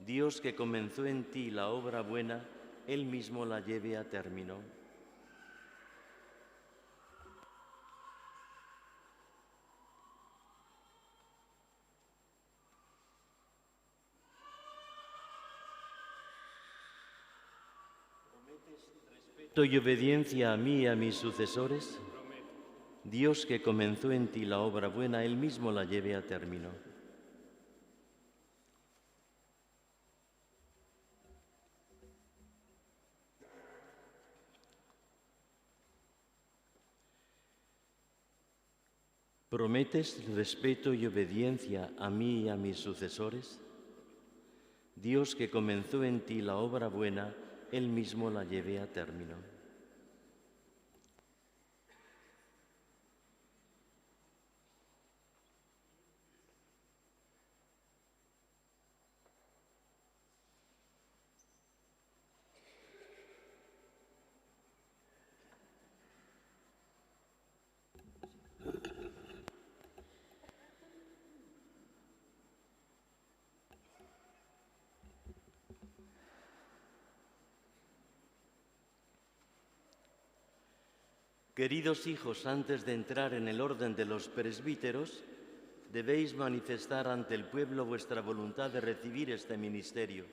Dios, que comenzó en ti la obra buena, Él mismo la lleve a término. ¿Prometes respeto y obediencia a mí y a mis sucesores? Dios, que comenzó en ti la obra buena, Él mismo la lleve a término. ¿Prometes respeto y obediencia a mí y a mis sucesores? Dios, que comenzó en ti la obra buena, Él mismo la lleve a término. Queridos hijos, antes de entrar en el orden de los presbíteros, debéis manifestar ante el pueblo vuestra voluntad de recibir este ministerio.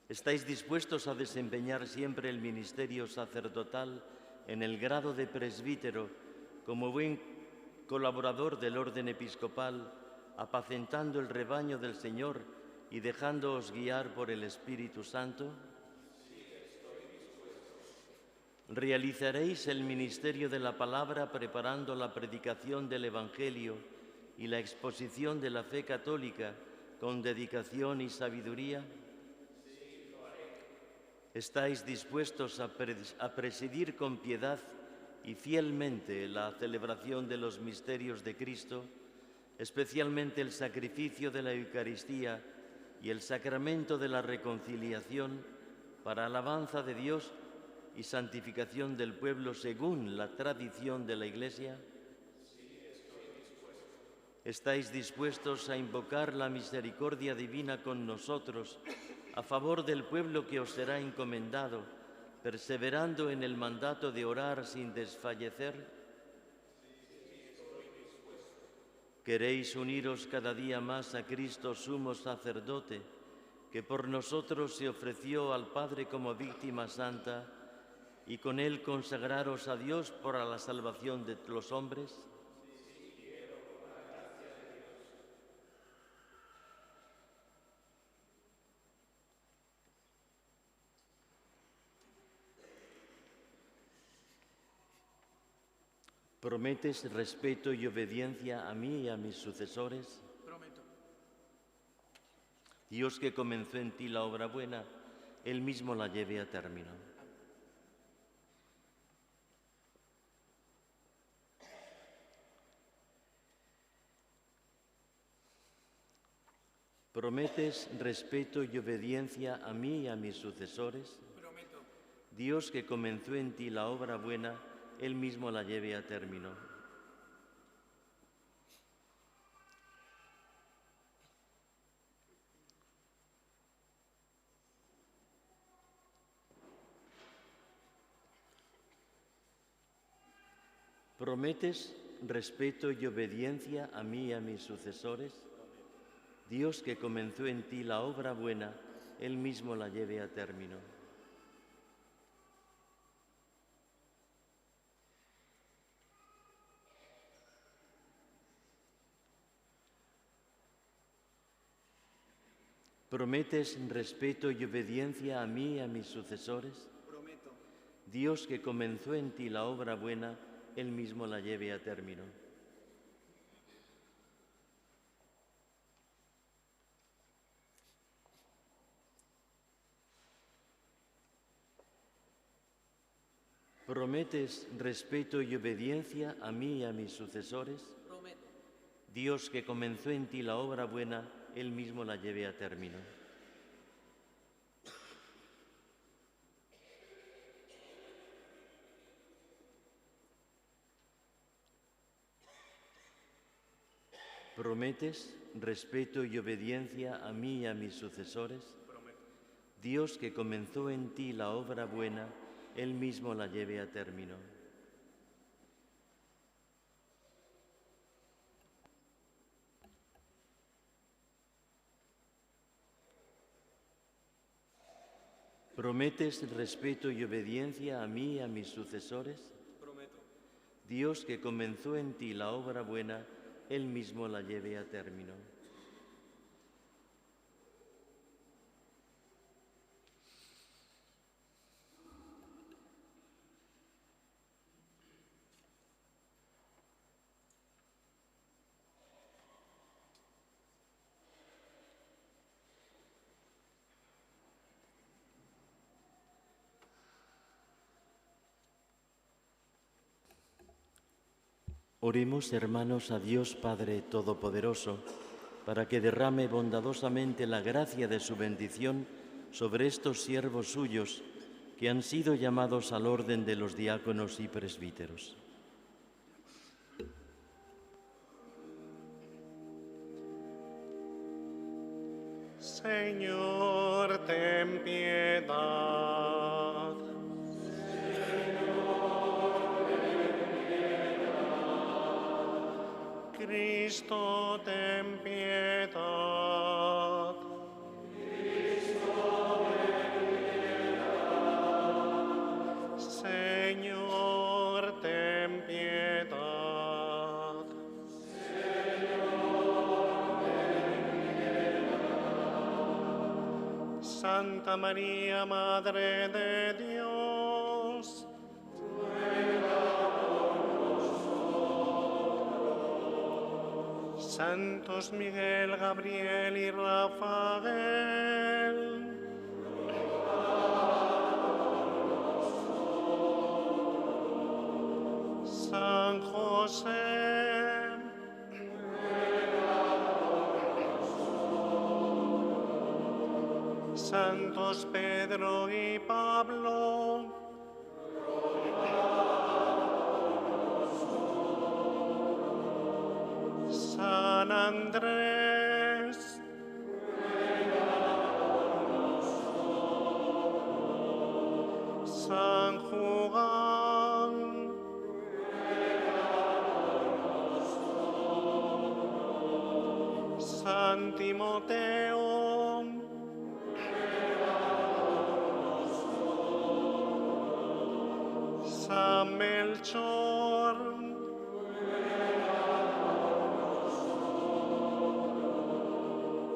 ¿Estáis dispuestos a desempeñar siempre el ministerio sacerdotal en el grado de presbítero como buen colaborador del orden episcopal, apacentando el rebaño del Señor y dejándoos guiar por el Espíritu Santo? ¿Realizaréis el ministerio de la palabra preparando la predicación del Evangelio y la exposición de la fe católica con dedicación y sabiduría? ¿Estáis dispuestos a presidir con piedad y fielmente la celebración de los misterios de Cristo, especialmente el sacrificio de la Eucaristía y el sacramento de la reconciliación, para alabanza de Dios y santificación del pueblo según la tradición de la Iglesia? ¿Estáis dispuestos a invocar la misericordia divina con nosotros a favor del pueblo que os será encomendado, perseverando en el mandato de orar sin desfallecer? ¿Queréis uniros cada día más a Cristo sumo sacerdote, que por nosotros se ofreció al Padre como víctima santa, y con él consagraros a Dios para la salvación de los hombres? ¿Prometes respeto y obediencia a mí y a mis sucesores? Prometo. Dios, que comenzó en ti la obra buena, Él mismo la lleve a término. ¿Prometes respeto y obediencia a mí y a mis sucesores? Prometo. Dios, que comenzó en ti la obra buena, Él mismo la lleve a término. ¿Prometes respeto y obediencia a mí y a mis sucesores? Dios, que comenzó en ti la obra buena, Él mismo la lleve a término. ¿Prometes respeto y obediencia a mí y a mis sucesores? Prometo. Dios, que comenzó en ti la obra buena, Él mismo la lleve a término. ¿Prometes respeto y obediencia a mí y a mis sucesores? Prometo. Dios, que comenzó en ti la obra buena, Él mismo la lleve a término. ¿Prometes respeto y obediencia a mí y a mis sucesores? Prometo. Dios, que comenzó en ti la obra buena, Él mismo la lleve a término. ¿Prometes respeto y obediencia a mí y a mis sucesores? Prometo. Dios, que comenzó en ti la obra buena, Él mismo la lleve a término. Oremos, hermanos, a Dios Padre Todopoderoso, para que derrame bondadosamente la gracia de su bendición sobre estos siervos suyos que han sido llamados al orden de los diáconos y presbíteros. Señor, ten piedad. Cristo, ten piedad. Cristo, ten piedad. Señor, ten piedad. Señor, ten piedad. Santa María, Madre de Dios, Santos Miguel, Gabriel y Rafael, San José, Santos Pedro y Pablo, San Andrés, San Juan, San Timoteo, San Melchor,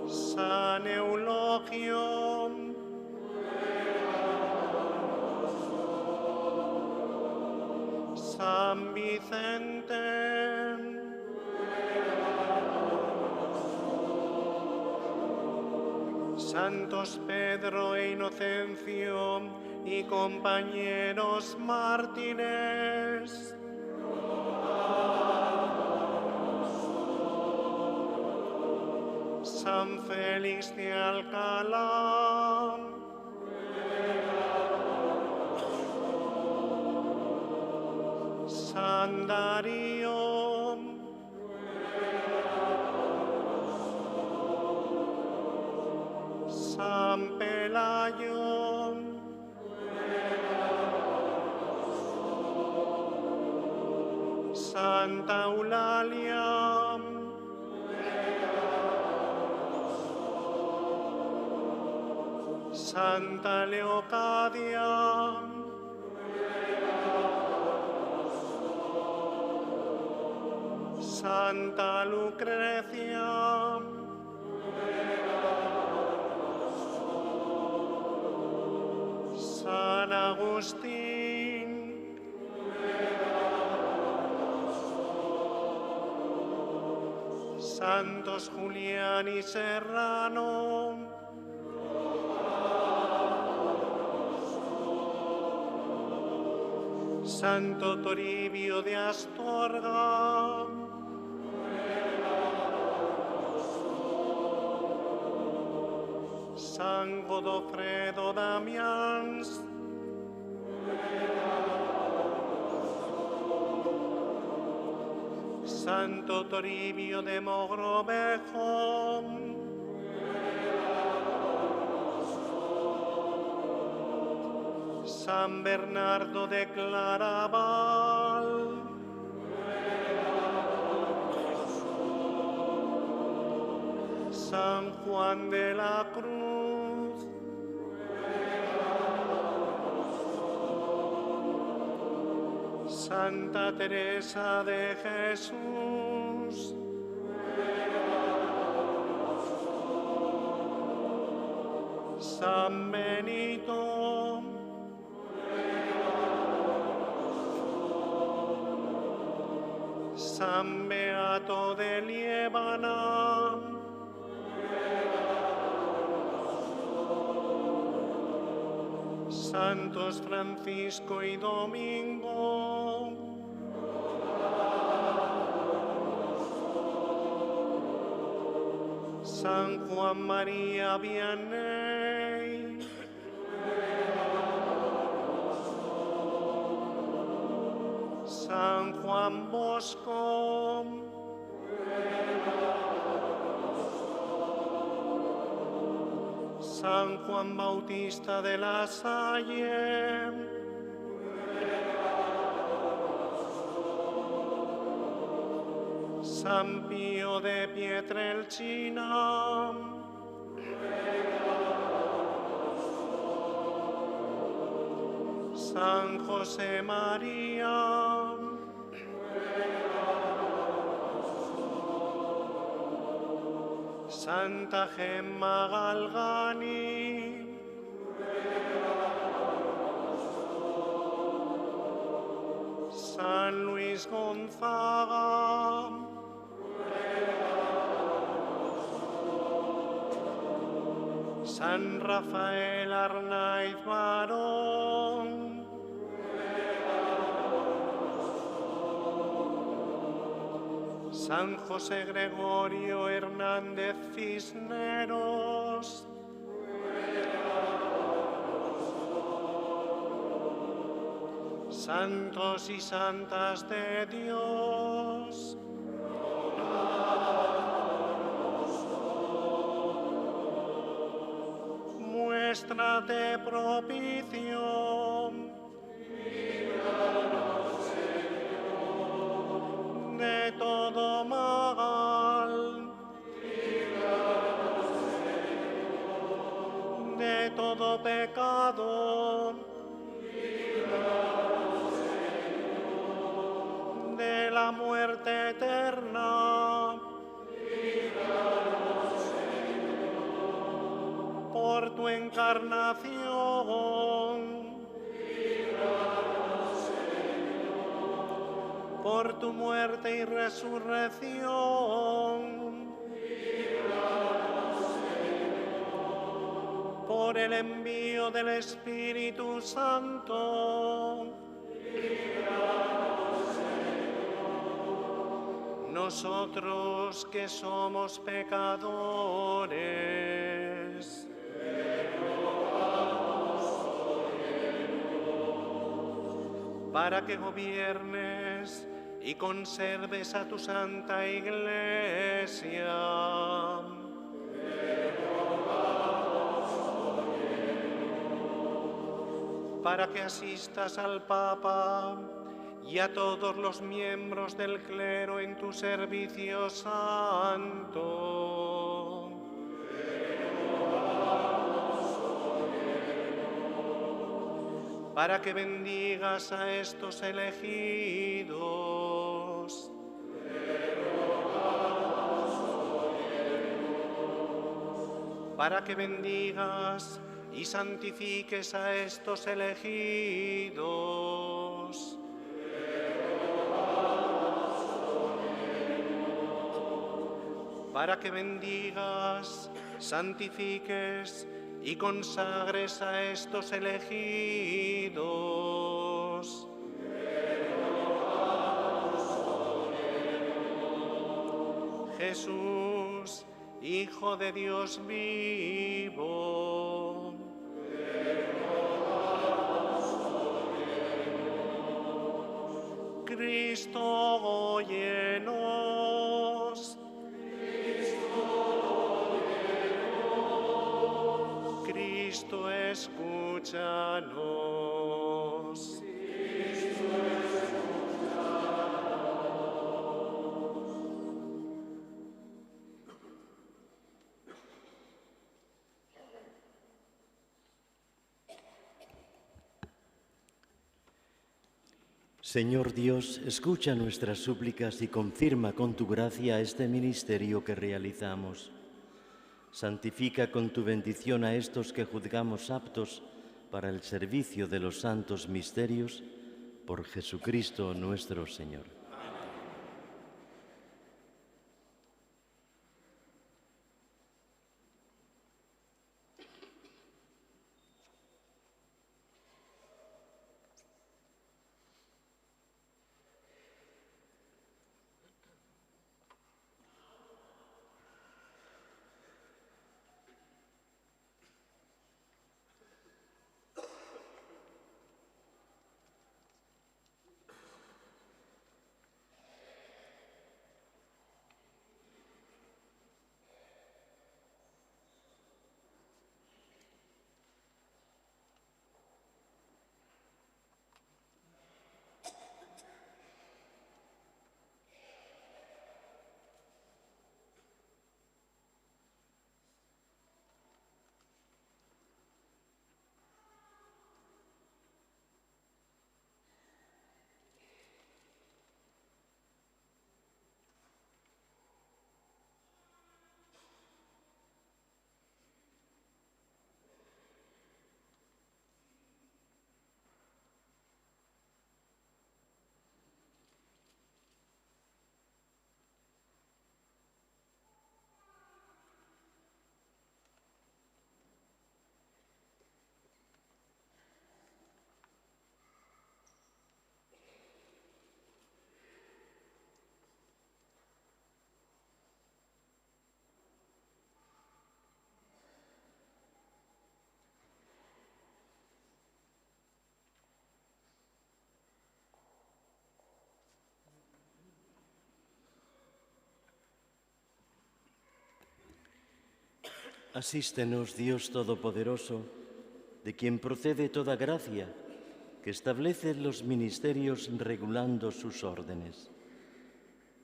San Eulogio, San Vicente, Santos Pedro e Inocencio y compañeros mártires, San Félix de Alcalá, San Darío, San Pelayo, Santa Eulalia, Santa Leocadia, Santa Lucrecia, San Agustín, Santos Julián y Serrano, Santo Toribio de Astorga, San Godofredo Damians, Santo Toribio de Mogrovejo, San Bernardo de Claraval, San Juan de la Cruz, Santa Teresa de Jesús, San Benito, San Beato de Liébana, Santos Francisco y Domingo, San Juan María Vianney, San Juan Bosco, San Juan Bautista de la Salle, San Pío de Pietrelcina, San José María, Santa Gemma Galgani, San Luis Gonzaga, San Rafael Arnaiz Barón, San José Gregorio Hernández Cisneros, santos y santas de Dios, muéstrate propicio. De todo mal, de todo pecado, de la muerte eterna, por tu encarnación, por tu muerte y resurrección, por el envío del Espíritu Santo, nosotros que somos pecadores, para que gobiernes y conserves a tu Santa Iglesia, para que asistas al Papa y a todos los miembros del clero en tu servicio santo. Para que bendigas a estos elegidos. Para que bendigas y santifiques a estos elegidos. Para que bendigas, santifiques y consagres a estos elegidos. Jesús, Hijo de Dios vivo, Cristo, óyenos. Cristo, escúchanos. Señor Dios, escucha nuestras súplicas y confirma con tu gracia este ministerio que realizamos. Santifica con tu bendición a estos que juzgamos aptos para el servicio de los santos misterios, por Jesucristo nuestro Señor. Asístenos, Dios Todopoderoso, de quien procede toda gracia, que establece los ministerios regulando sus órdenes.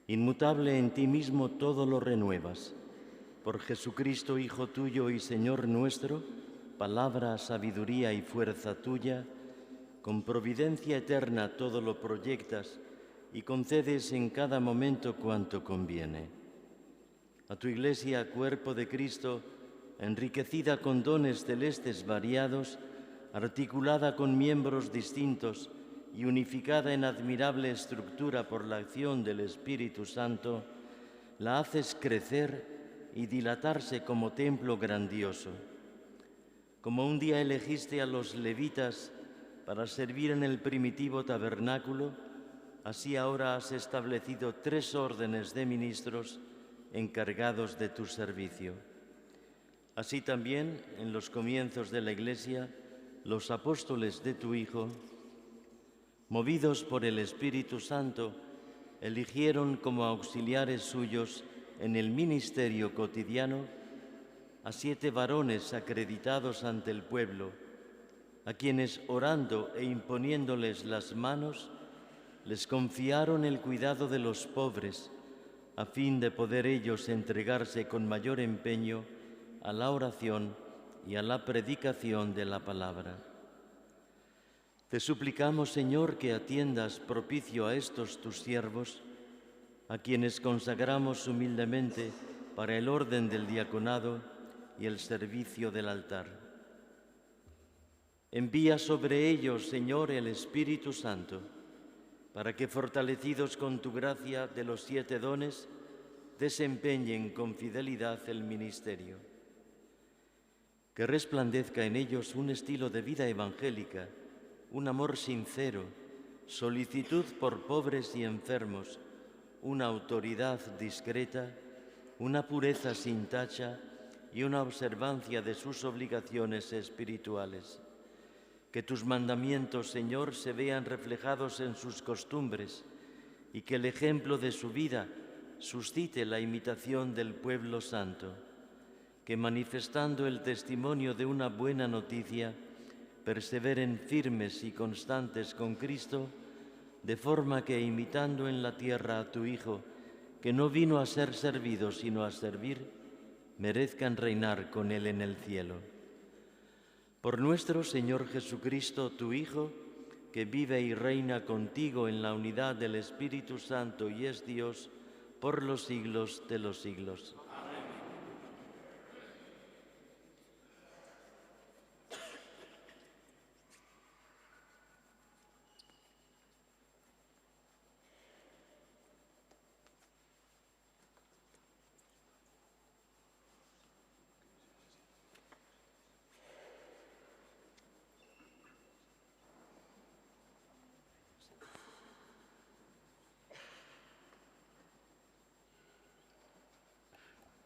Inmutable en ti mismo todo lo renuevas. Por Jesucristo, Hijo tuyo y Señor nuestro, palabra, sabiduría y fuerza tuya, con providencia eterna todo lo proyectas y concedes en cada momento cuanto conviene. A tu Iglesia, cuerpo de Cristo, enriquecida con dones celestes variados, articulada con miembros distintos y unificada en admirable estructura por la acción del Espíritu Santo, la haces crecer y dilatarse como templo grandioso. Como un día elegiste a los levitas para servir en el primitivo tabernáculo, así ahora has establecido 3 órdenes de ministros encargados de tu servicio. Así también, en los comienzos de la Iglesia, los apóstoles de tu Hijo, movidos por el Espíritu Santo, eligieron como auxiliares suyos en el ministerio cotidiano a 7 varones acreditados ante el pueblo, a quienes, orando e imponiéndoles las manos, les confiaron el cuidado de los pobres, a fin de poder ellos entregarse con mayor empeño a la oración y a la predicación de la palabra. Te suplicamos, Señor, que atiendas propicio a estos tus siervos, a quienes consagramos humildemente para el orden del diaconado y el servicio del altar. Envía sobre ellos, Señor, el Espíritu Santo, para que, fortalecidos con tu gracia de los 7 dones, desempeñen con fidelidad el ministerio. Que resplandezca en ellos un estilo de vida evangélica, un amor sincero, solicitud por pobres y enfermos, una autoridad discreta, una pureza sin tacha y una observancia de sus obligaciones espirituales. Que tus mandamientos, Señor, se vean reflejados en sus costumbres y que el ejemplo de su vida suscite la imitación del pueblo santo. Que manifestando el testimonio de una buena noticia, perseveren firmes y constantes con Cristo, de forma que, imitando en la tierra a tu Hijo, que no vino a ser servido sino a servir, merezcan reinar con Él en el cielo. Por nuestro Señor Jesucristo, tu Hijo, que vive y reina contigo en la unidad del Espíritu Santo y es Dios por los siglos de los siglos.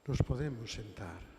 Nos podemos sentar.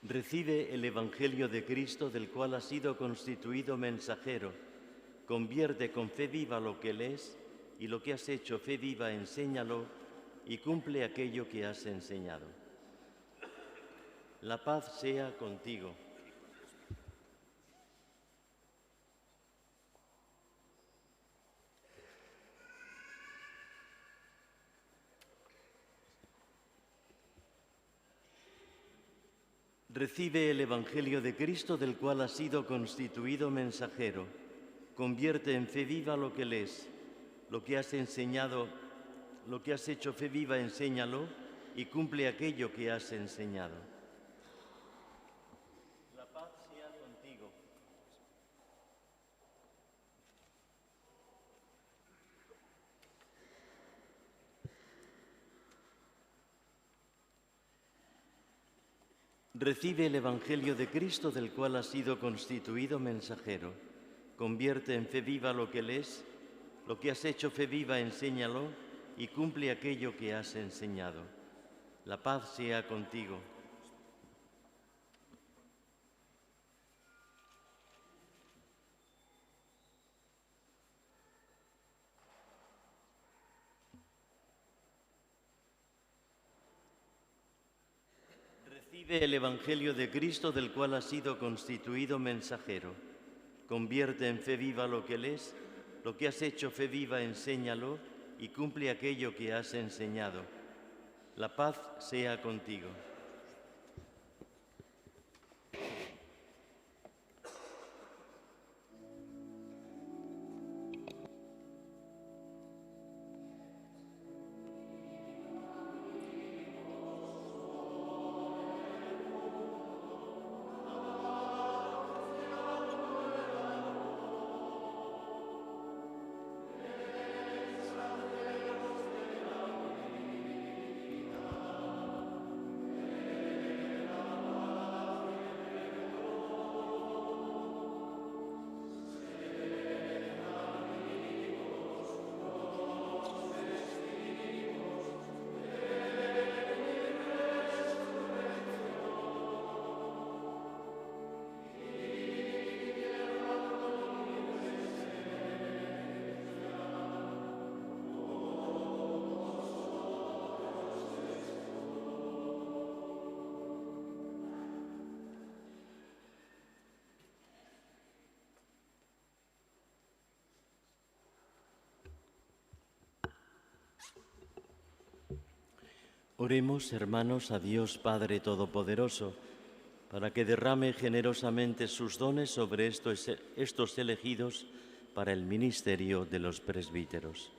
Recibe el Evangelio de Cristo, del cual has sido constituido mensajero. Convierte con fe viva lo que lees y lo que has hecho fe viva, enséñalo y cumple aquello que has enseñado. La paz sea contigo. Recibe el Evangelio de Cristo, del cual has sido constituido mensajero. Convierte en fe viva lo que lees, lo que has enseñado, lo que has hecho fe viva, enséñalo y cumple aquello que has enseñado. La paz sea contigo. Recibe el Evangelio de Cristo, del cual has sido constituido mensajero. Convierte en fe viva lo que lees, lo que has hecho fe viva, enséñalo y cumple aquello que has enseñado. La paz sea contigo. Recibe el Evangelio de Cristo, del cual has sido constituido mensajero. Convierte en fe viva lo que lees, lo que has hecho fe viva, enséñalo y cumple aquello que has enseñado. La paz sea contigo. Oremos, hermanos, a Dios Padre Todopoderoso, para que derrame generosamente sus dones sobre estos elegidos para el ministerio de los presbíteros.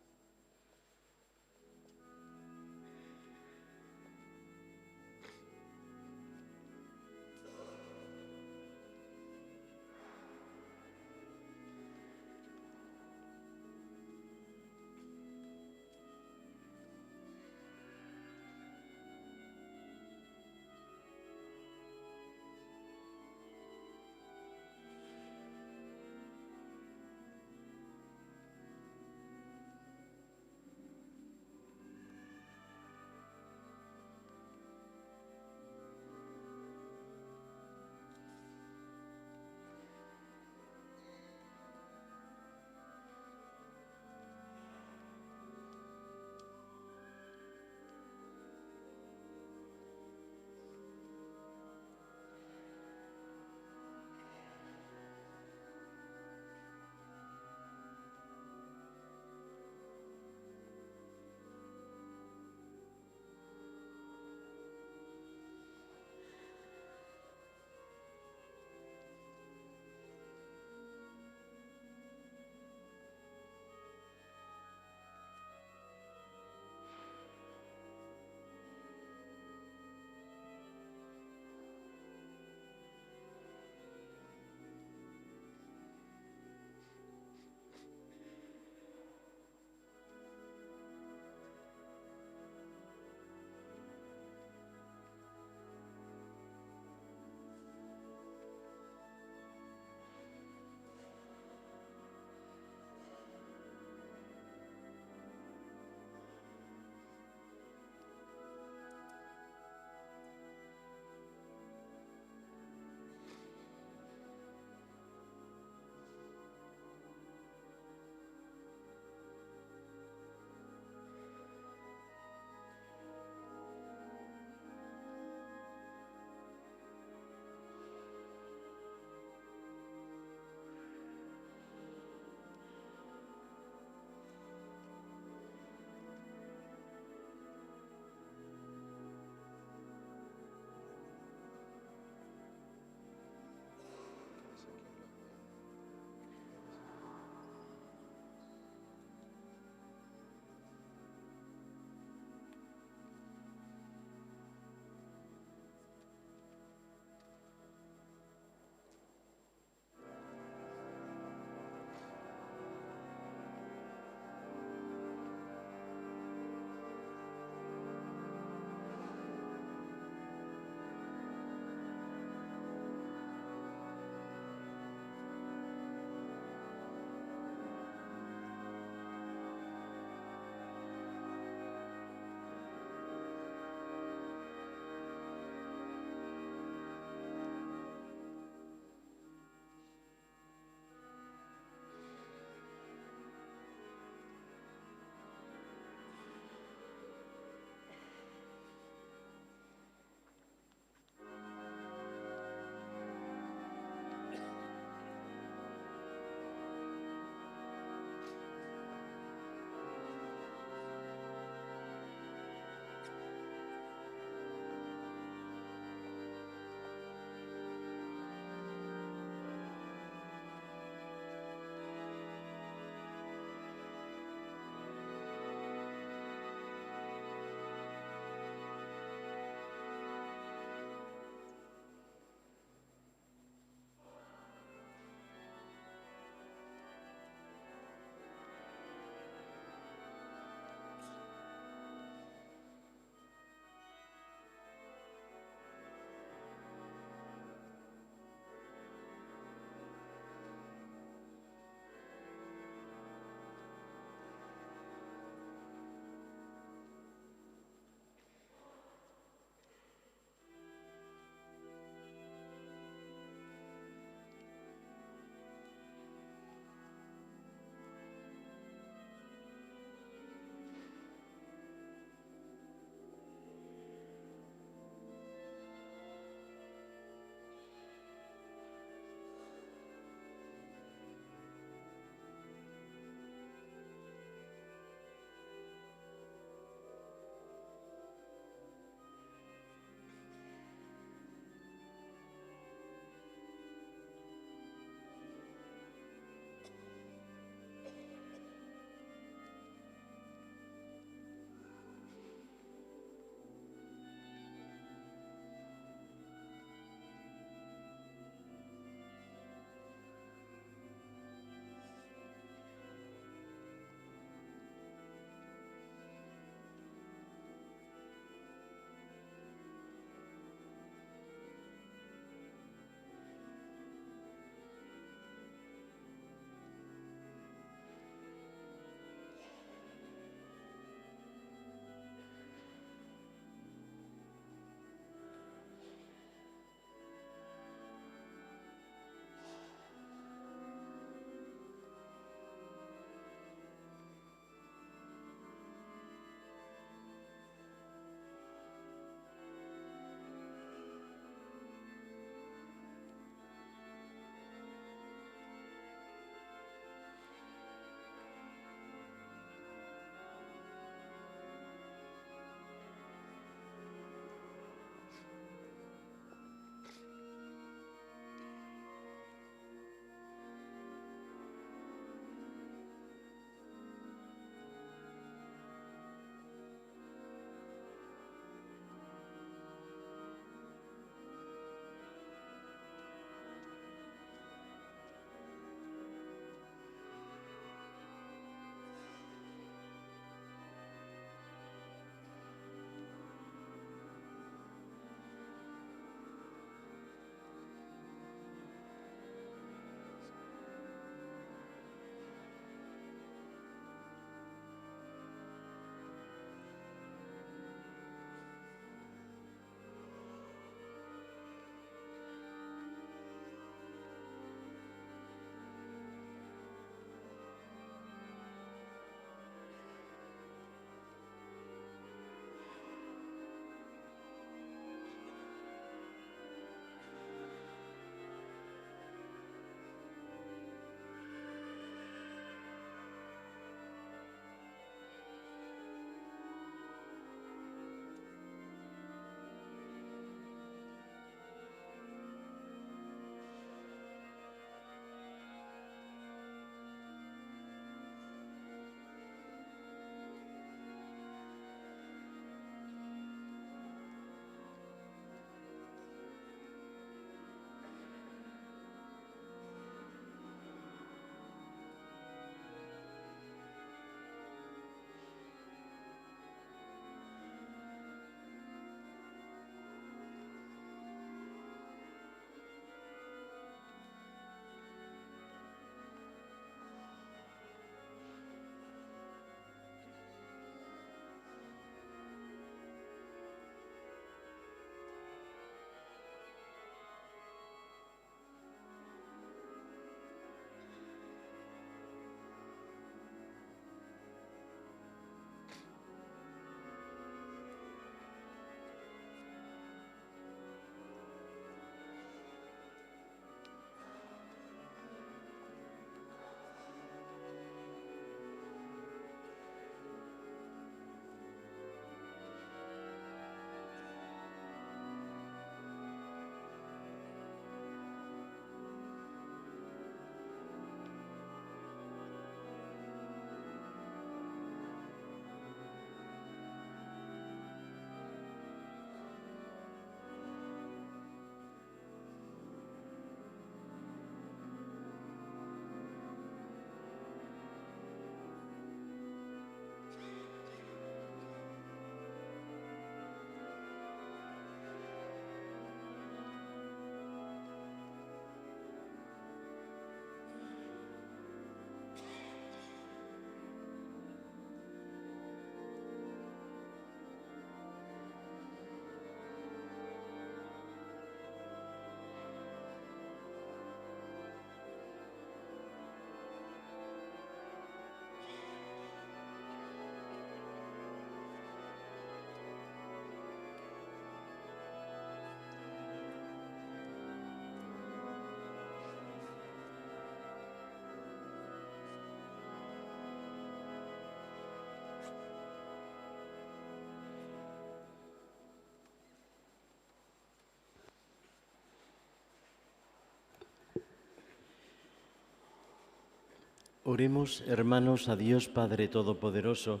Oremos, hermanos, a Dios Padre Todopoderoso,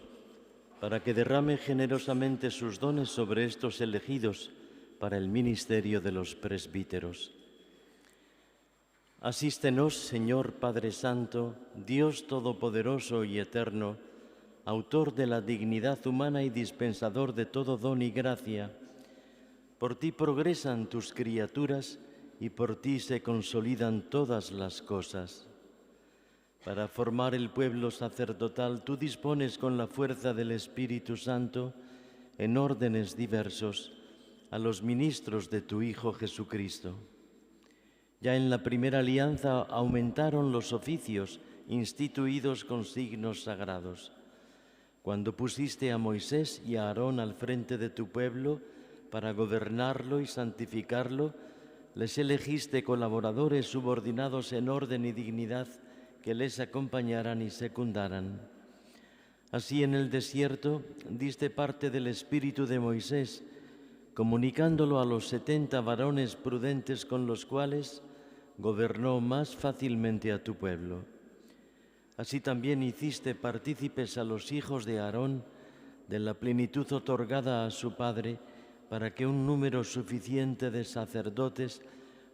para que derrame generosamente sus dones sobre estos elegidos para el ministerio de los presbíteros. Asístenos, Señor Padre Santo, Dios Todopoderoso y Eterno, autor de la dignidad humana y dispensador de todo don y gracia. Por ti progresan tus criaturas y por ti se consolidan todas las cosas. Para formar el pueblo sacerdotal, tú dispones con la fuerza del Espíritu Santo, en órdenes diversos, a los ministros de tu Hijo Jesucristo. Ya en la primera alianza aumentaron los oficios instituidos con signos sagrados. Cuando pusiste a Moisés y a Aarón al frente de tu pueblo para gobernarlo y santificarlo, les elegiste colaboradores subordinados en orden y dignidad que les acompañaran y secundaran. Así en el desierto diste parte del espíritu de Moisés, comunicándolo a los 70 varones prudentes con los cuales gobernó más fácilmente a tu pueblo. Así también hiciste partícipes a los hijos de Aarón de la plenitud otorgada a su padre, para que un número suficiente de sacerdotes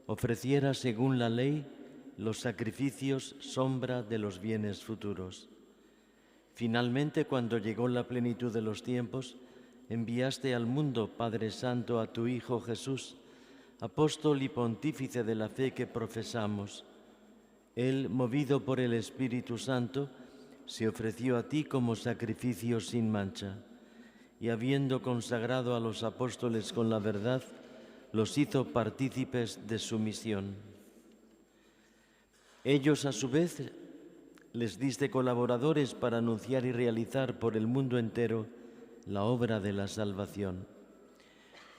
ofreciera según la ley los sacrificios sombra de los bienes futuros. Finalmente, cuando llegó la plenitud de los tiempos, enviaste al mundo, Padre Santo, a tu Hijo Jesús, apóstol y pontífice de la fe que profesamos. Él, movido por el Espíritu Santo, se ofreció a ti como sacrificio sin mancha, y habiendo consagrado a los apóstoles con la verdad, los hizo partícipes de su misión. Ellos, a su vez, les diste colaboradores para anunciar y realizar por el mundo entero la obra de la salvación.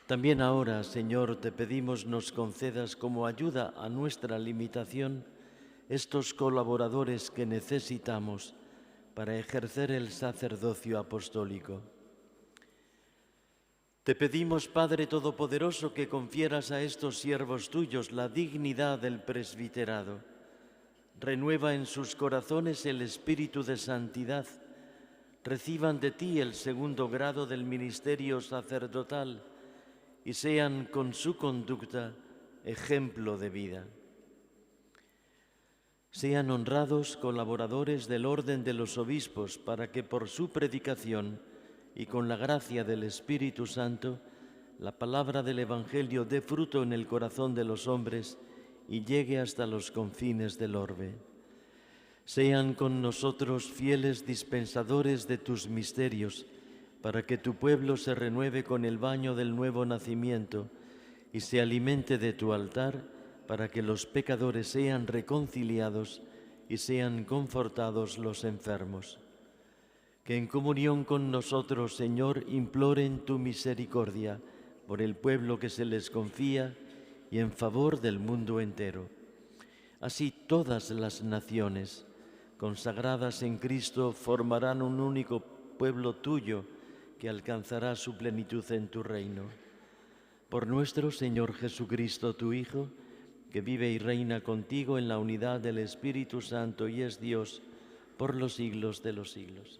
También ahora, Señor, te pedimos nos concedas como ayuda a nuestra limitación estos colaboradores que necesitamos para ejercer el sacerdocio apostólico. Te pedimos, Padre Todopoderoso, que confieras a estos siervos tuyos la dignidad del presbiterado. Renueva en sus corazones el espíritu de santidad. Reciban de ti el segundo grado del ministerio sacerdotal y sean con su conducta ejemplo de vida. Sean honrados colaboradores del orden de los obispos para que por su predicación y con la gracia del Espíritu Santo la palabra del Evangelio dé fruto en el corazón de los hombres y llegue hasta los confines del orbe. Sean con nosotros fieles dispensadores de tus misterios, para que tu pueblo se renueve con el baño del nuevo nacimiento y se alimente de tu altar, para que los pecadores sean reconciliados y sean confortados los enfermos. Que en comunión con nosotros, Señor, imploren tu misericordia por el pueblo que se les confía y en favor del mundo entero. Así todas las naciones, consagradas en Cristo, formarán un único pueblo tuyo que alcanzará su plenitud en tu reino. Por nuestro Señor Jesucristo, tu Hijo, que vive y reina contigo en la unidad del Espíritu Santo y es Dios por los siglos de los siglos.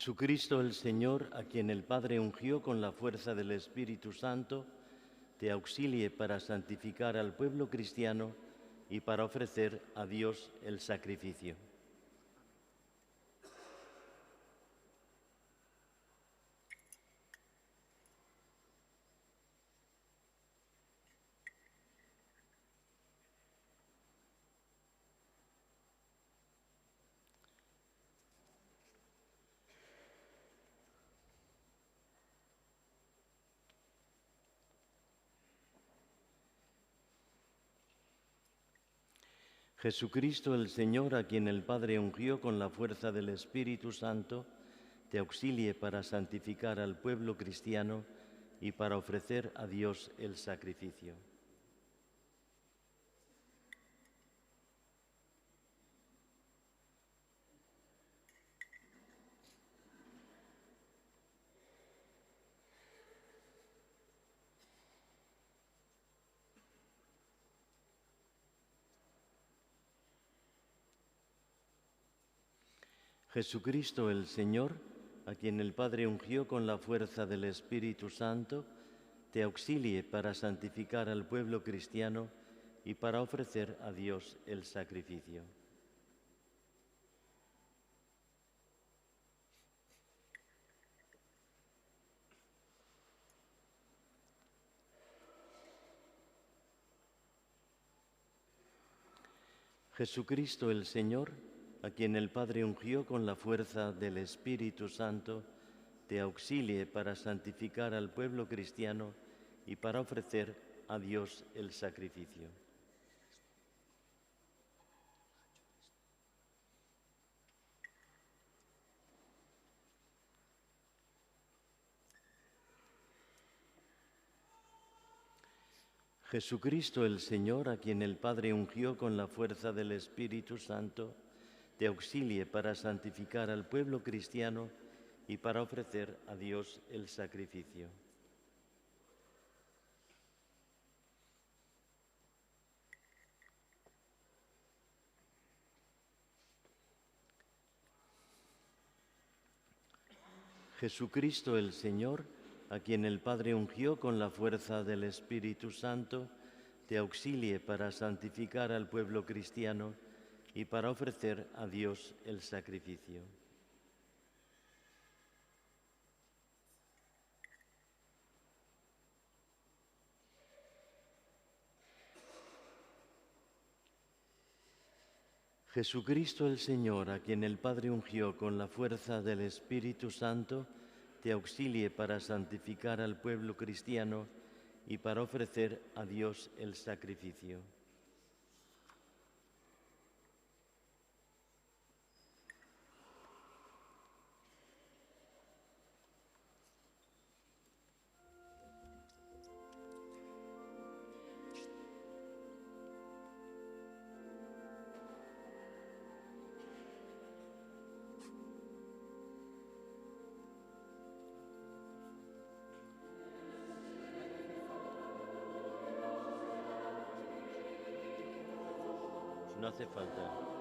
Jesucristo el Señor, a quien el Padre ungió con la fuerza del Espíritu Santo, te auxilie para santificar al pueblo cristiano y para ofrecer a Dios el sacrificio. Jesucristo el Señor, a quien el Padre ungió con la fuerza del Espíritu Santo, te auxilie para santificar al pueblo cristiano y para ofrecer a Dios el sacrificio. Jesucristo el Señor, a quien el Padre ungió con la fuerza del Espíritu Santo, te auxilie para santificar al pueblo cristiano y para ofrecer a Dios el sacrificio. Jesucristo el Señor, a quien el Padre ungió con la fuerza del Espíritu Santo, te auxilie para santificar al pueblo cristiano y para ofrecer a Dios el sacrificio. Jesucristo el Señor, a quien el Padre ungió con la fuerza del Espíritu Santo, te auxilie para santificar al pueblo cristiano y para ofrecer a Dios el sacrificio. Jesucristo el Señor, a quien el Padre ungió con la fuerza del Espíritu Santo, te auxilie para santificar al pueblo cristiano y para ofrecer a Dios el sacrificio. Jesucristo el Señor, a quien el Padre ungió con la fuerza del Espíritu Santo, te auxilie para santificar al pueblo cristiano y para ofrecer a Dios el sacrificio. No hace falta.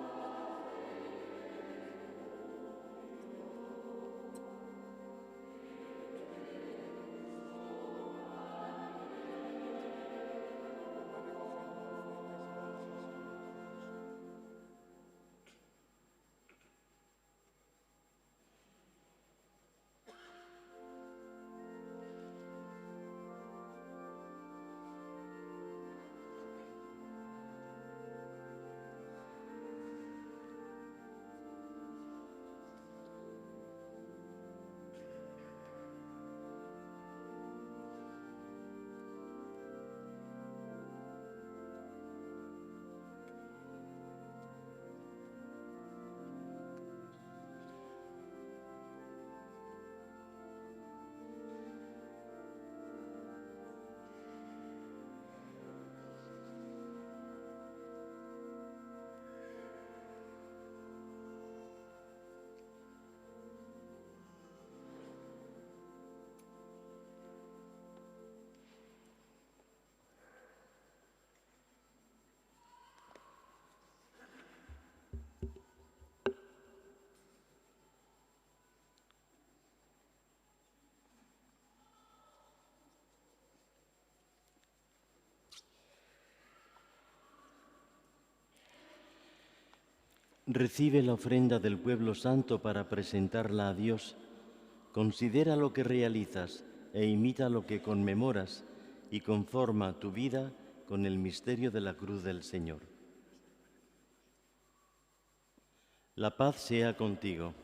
Recibe la ofrenda del pueblo santo para presentarla a Dios. Considera lo que realizas e imita lo que conmemoras y conforma tu vida con el misterio de la cruz del Señor. La paz sea contigo.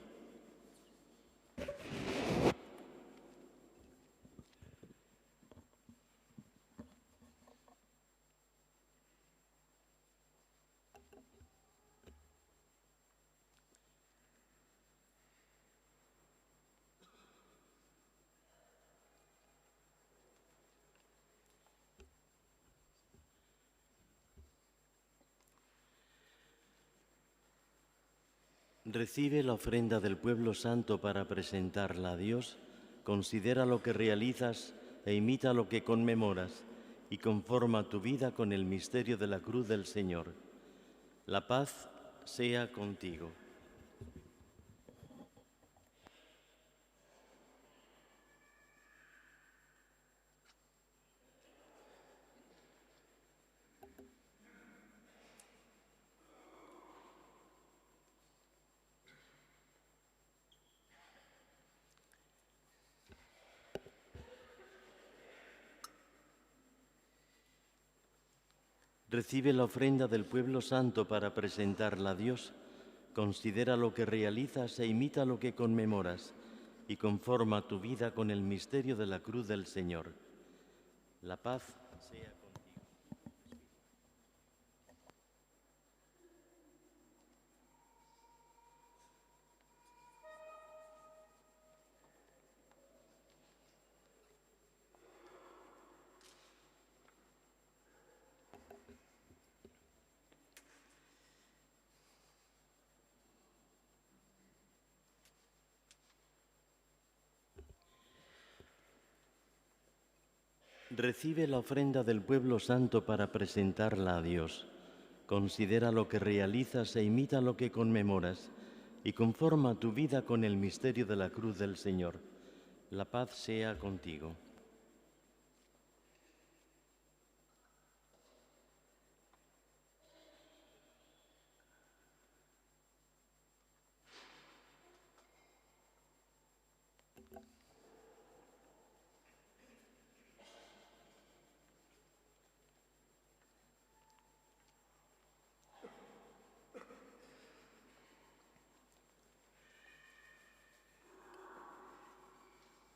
Recibe la ofrenda del pueblo santo para presentarla a Dios. Considera lo que realizas e imita lo que conmemoras y conforma tu vida con el misterio de la cruz del Señor. La paz sea contigo. Recibe la ofrenda del pueblo santo para presentarla a Dios. Considera lo que realizas e imita lo que conmemoras y conforma tu vida con el misterio de la cruz del Señor. La paz sea contigo. Recibe la ofrenda del pueblo santo para presentarla a Dios. Considera lo que realizas e imita lo que conmemoras y conforma tu vida con el misterio de la cruz del Señor. La paz sea contigo.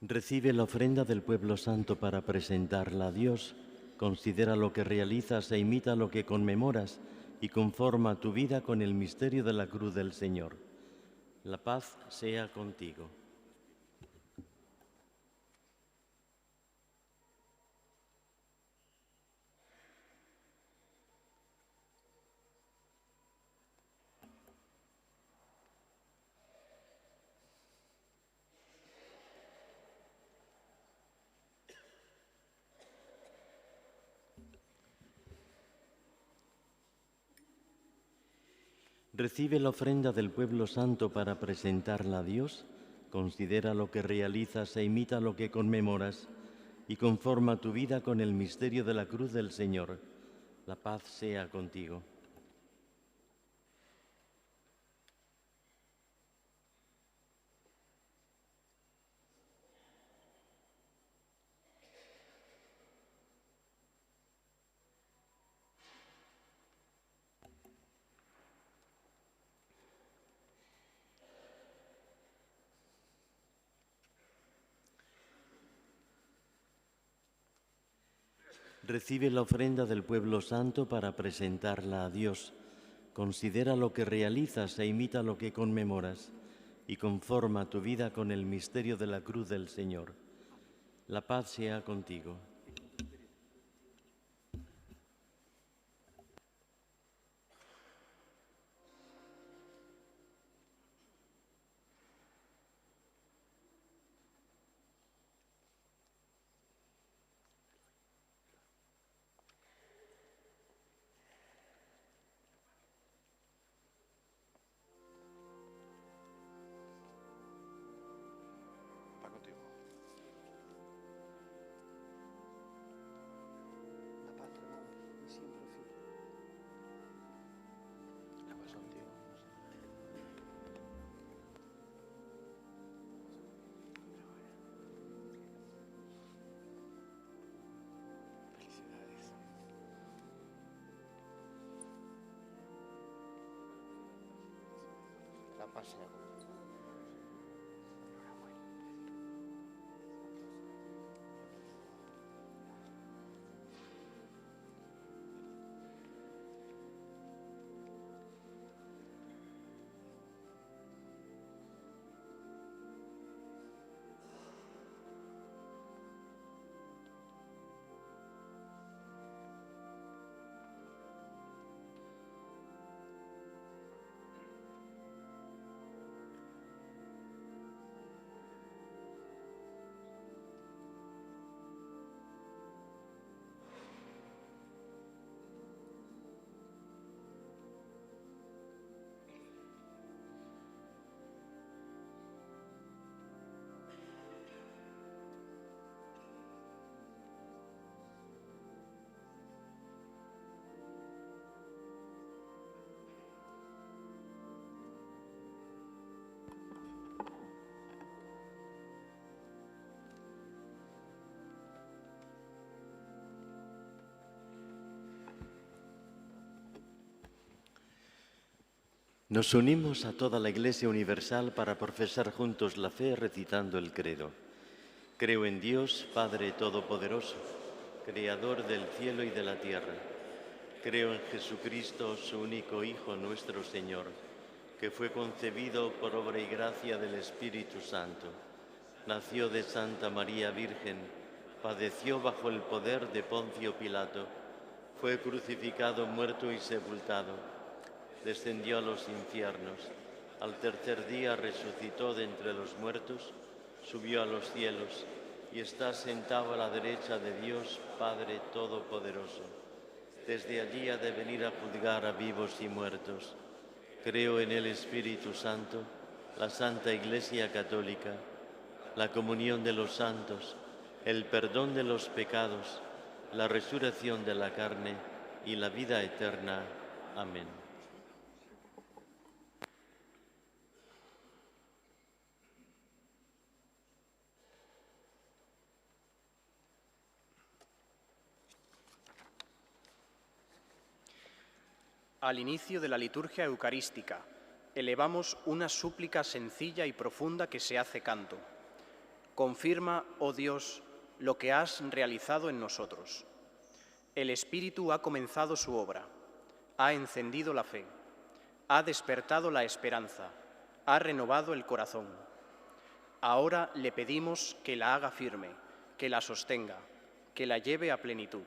Recibe la ofrenda del pueblo santo para presentarla a Dios. Considera lo que realizas e imita lo que conmemoras y conforma tu vida con el misterio de la cruz del Señor. La paz sea contigo. Recibe la ofrenda del pueblo santo para presentarla a Dios. Considera lo que realizas e imita lo que conmemoras y conforma tu vida con el misterio de la cruz del Señor. La paz sea contigo. Recibe la ofrenda del pueblo santo para presentarla a Dios. Considera lo que realizas e imita lo que conmemoras y conforma tu vida con el misterio de la cruz del Señor. La paz sea contigo. Nos unimos a toda la Iglesia Universal para profesar juntos la fe recitando el credo. Creo en Dios, Padre Todopoderoso, Creador del cielo y de la tierra. Creo en Jesucristo, su único Hijo, nuestro Señor, que fue concebido por obra y gracia del Espíritu Santo. Nació de Santa María Virgen, padeció bajo el poder de Poncio Pilato, fue crucificado, muerto y sepultado. Descendió a los infiernos, al tercer día resucitó de entre los muertos, subió a los cielos y está sentado a la derecha de Dios Padre Todopoderoso. Desde allí ha de venir a juzgar a vivos y muertos. Creo en el Espíritu Santo, la Santa Iglesia Católica, la comunión de los santos, el perdón de los pecados, la resurrección de la carne y la vida eterna. Amén. Al inicio de la liturgia eucarística, elevamos una súplica sencilla y profunda que se hace canto. Confirma, oh Dios, lo que has realizado en nosotros. El Espíritu ha comenzado su obra, ha encendido la fe, ha despertado la esperanza, ha renovado el corazón. Ahora le pedimos que la haga firme, que la sostenga, que la lleve a plenitud.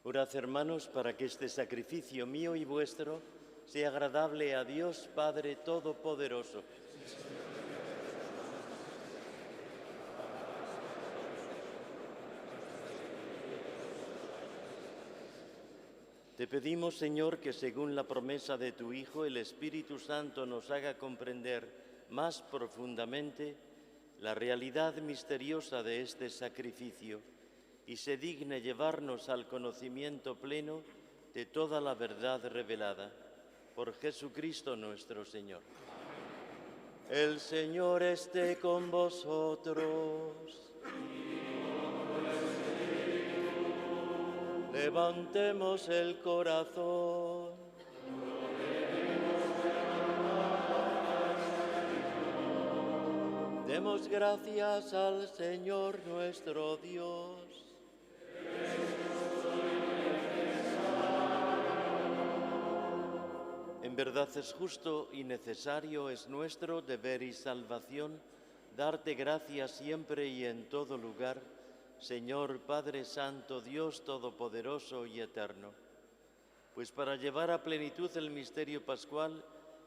Orad, hermanos, para que este sacrificio mío y vuestro sea agradable a Dios Padre Todopoderoso. Te pedimos, Señor, que según la promesa de tu Hijo, el Espíritu Santo nos haga comprender más profundamente la realidad misteriosa de este sacrificio y se digne llevarnos al conocimiento pleno de toda la verdad revelada. Por Jesucristo nuestro Señor. El Señor esté con vosotros. Levantemos el corazón. Demos gracias al Señor nuestro Dios. En verdad es justo y necesario, es nuestro deber y salvación, darte gracias siempre y en todo lugar, Señor Padre Santo, Dios Todopoderoso y Eterno. Pues para llevar a plenitud el misterio pascual,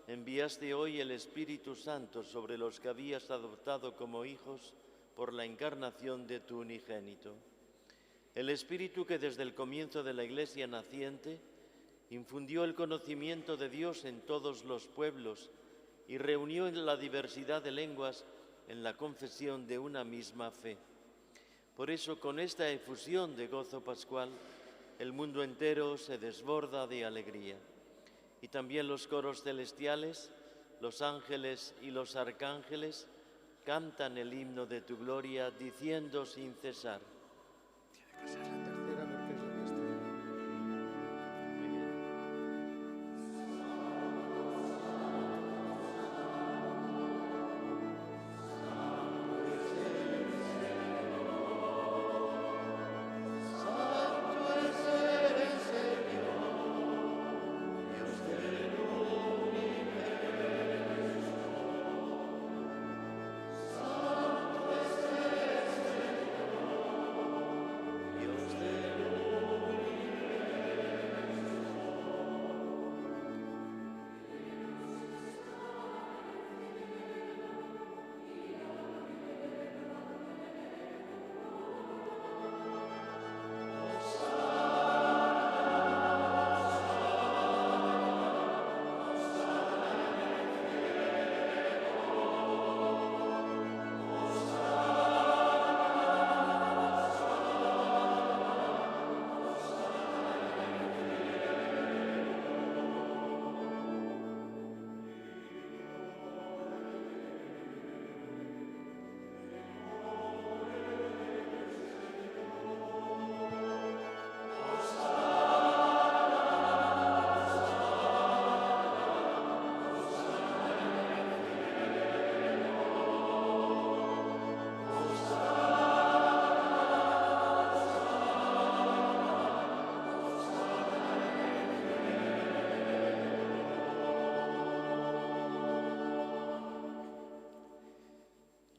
enviaste hoy el Espíritu Santo sobre los que habías adoptado como hijos por la encarnación de tu unigénito. El Espíritu que desde el comienzo de la Iglesia naciente infundió el conocimiento de Dios en todos los pueblos y reunió en la diversidad de lenguas en la confesión de una misma fe. Por eso, con esta efusión de gozo pascual, el mundo entero se desborda de alegría. Y también los coros celestiales, los ángeles y los arcángeles cantan el himno de tu gloria, diciendo sin cesar: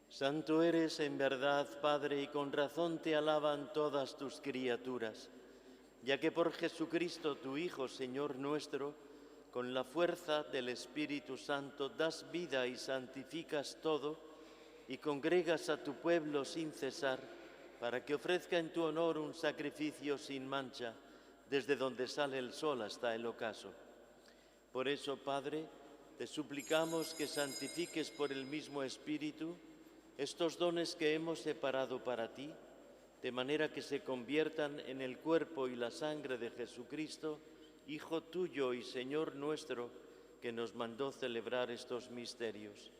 Santo eres en verdad, Padre, y con razón te alaban todas tus criaturas, ya que por Jesucristo, tu Hijo, Señor nuestro, con la fuerza del Espíritu Santo das vida y santificas todo, y congregas a tu pueblo sin cesar, para que ofrezca en tu honor un sacrificio sin mancha, desde donde sale el sol hasta el ocaso. Por eso, Padre, te suplicamos que santifiques por el mismo Espíritu estos dones que hemos separado para ti, de manera que se conviertan en el cuerpo y la sangre de Jesucristo, Hijo tuyo y Señor nuestro, que nos mandó celebrar estos misterios.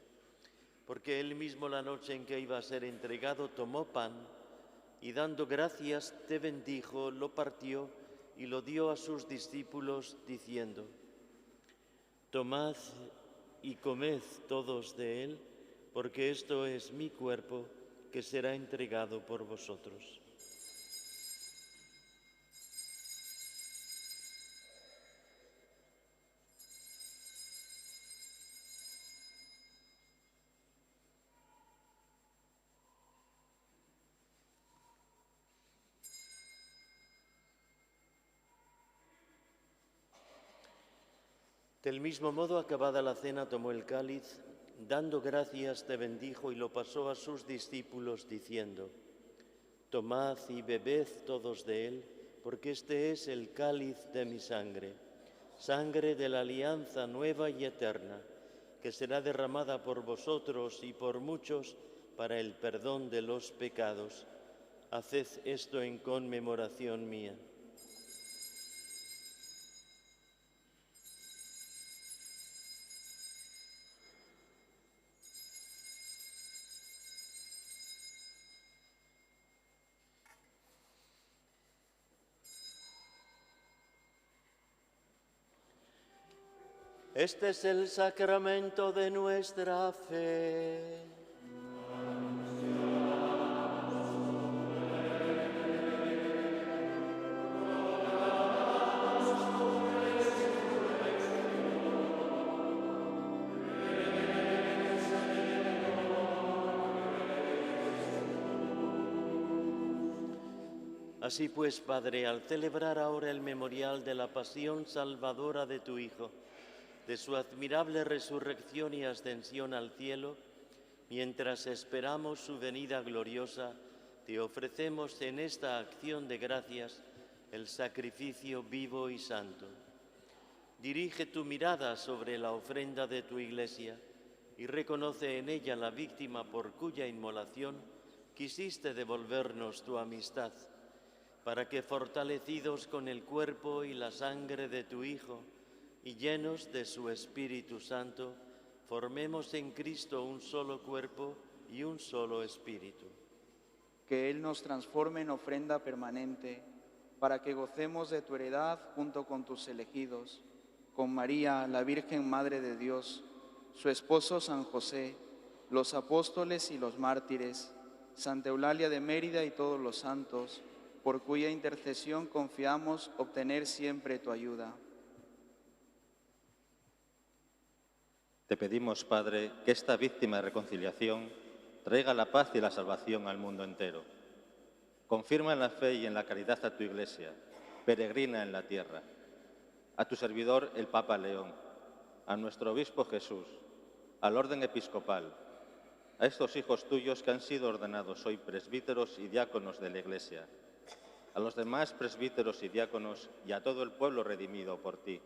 Porque Él mismo, la noche en que iba a ser entregado, tomó pan y dando gracias te bendijo, lo partió y lo dio a sus discípulos, diciendo: Tomad y comed todos de él, porque esto es mi cuerpo que será entregado por vosotros. Del mismo modo, acabada la cena, tomó el cáliz, dando gracias, te bendijo y lo pasó a sus discípulos, diciendo: Tomad y bebed todos de él, porque este es el cáliz de mi sangre, sangre de la alianza nueva y eterna, que será derramada por vosotros y por muchos para el perdón de los pecados. Haced esto en conmemoración mía. Este es el sacramento de nuestra fe. Así pues, Padre, al celebrar ahora el memorial de la pasión salvadora de tu Hijo, de su admirable resurrección y ascensión al cielo, mientras esperamos su venida gloriosa, te ofrecemos en esta acción de gracias el sacrificio vivo y santo. Dirige tu mirada sobre la ofrenda de tu Iglesia y reconoce en ella la víctima por cuya inmolación quisiste devolvernos tu amistad, para que, fortalecidos con el cuerpo y la sangre de tu Hijo y llenos de su Espíritu Santo, formemos en Cristo un solo cuerpo y un solo espíritu. Que Él nos transforme en ofrenda permanente, para que gocemos de tu heredad junto con tus elegidos, con María, la Virgen Madre de Dios, su esposo San José, los apóstoles y los mártires, Santa Eulalia de Mérida y todos los santos, por cuya intercesión confiamos obtener siempre tu ayuda. Te pedimos, Padre, que esta víctima de reconciliación traiga la paz y la salvación al mundo entero. Confirma en la fe y en la caridad a tu Iglesia, peregrina en la tierra, a tu servidor el Papa León, a nuestro Obispo Jesús, al orden episcopal, a estos hijos tuyos que han sido ordenados hoy presbíteros y diáconos de la Iglesia, a los demás presbíteros y diáconos y a todo el pueblo redimido por ti.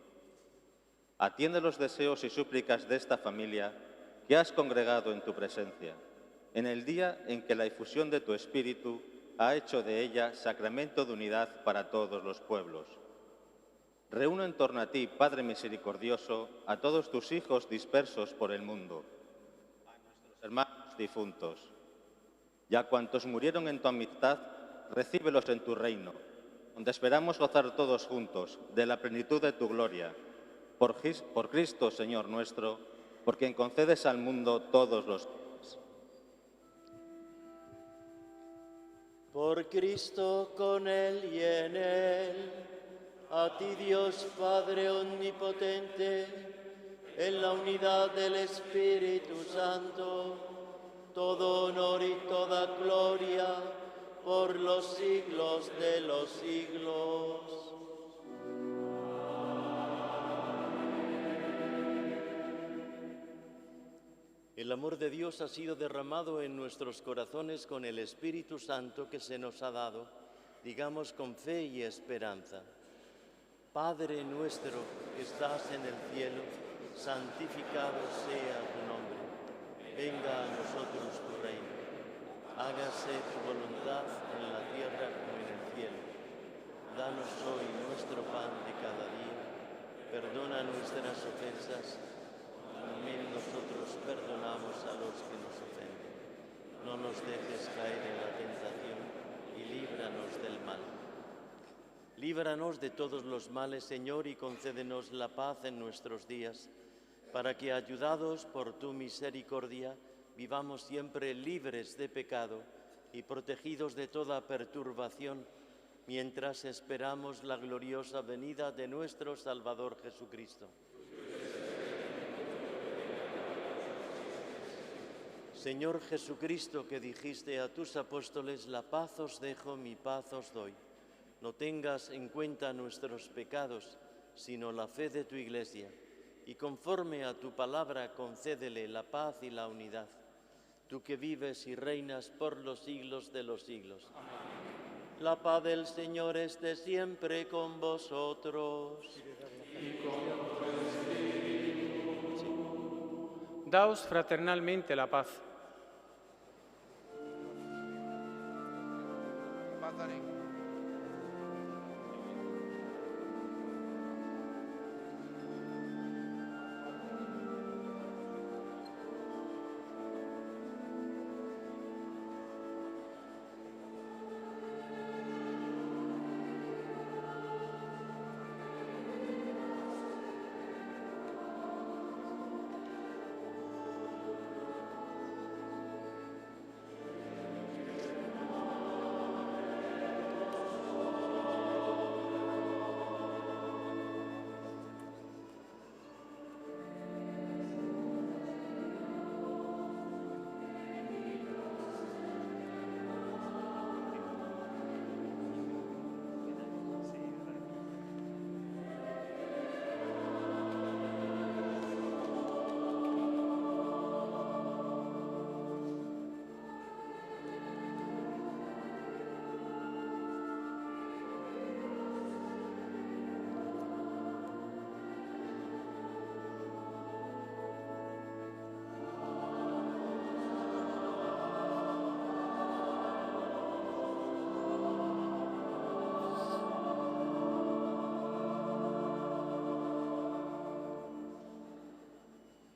Atiende los deseos y súplicas de esta familia que has congregado en tu presencia, en el día en que la difusión de tu Espíritu ha hecho de ella sacramento de unidad para todos los pueblos. Reúne en torno a ti, Padre misericordioso, a todos tus hijos dispersos por el mundo, a nuestros hermanos difuntos, y a cuantos murieron en tu amistad, recíbelos en tu reino, donde esperamos gozar todos juntos de la plenitud de tu gloria. Por Cristo, Señor nuestro, por quien concedes al mundo todos los bienes. Por Cristo, con Él y en Él, a ti Dios Padre omnipotente, en la unidad del Espíritu Santo, todo honor y toda gloria, por los siglos de los siglos. El amor de Dios ha sido derramado en nuestros corazones con el Espíritu Santo que se nos ha dado, digamos con fe y esperanza. Padre nuestro que estás en el cielo, santificado sea tu nombre. Venga a nosotros tu reino. Hágase tu voluntad en la tierra como en el cielo. Danos hoy nuestro pan de cada día. Perdona nuestras ofensas, como también nosotros perdonamos a los que nos ofenden. No nos dejes caer en la tentación y líbranos del mal. Líbranos de todos los males, Señor, y concédenos la paz en nuestros días, para que, ayudados por tu misericordia, vivamos siempre libres de pecado y protegidos de toda perturbación, mientras esperamos la gloriosa venida de nuestro Salvador Jesucristo. Señor Jesucristo, que dijiste a tus apóstoles: la paz os dejo, mi paz os doy. No tengas en cuenta nuestros pecados, sino la fe de tu Iglesia, y conforme a tu palabra concédele la paz y la unidad. Tú que vives y reinas por los siglos de los siglos. Amén. La paz del Señor esté siempre con vosotros. Y con tu espíritu. Daos fraternalmente la paz.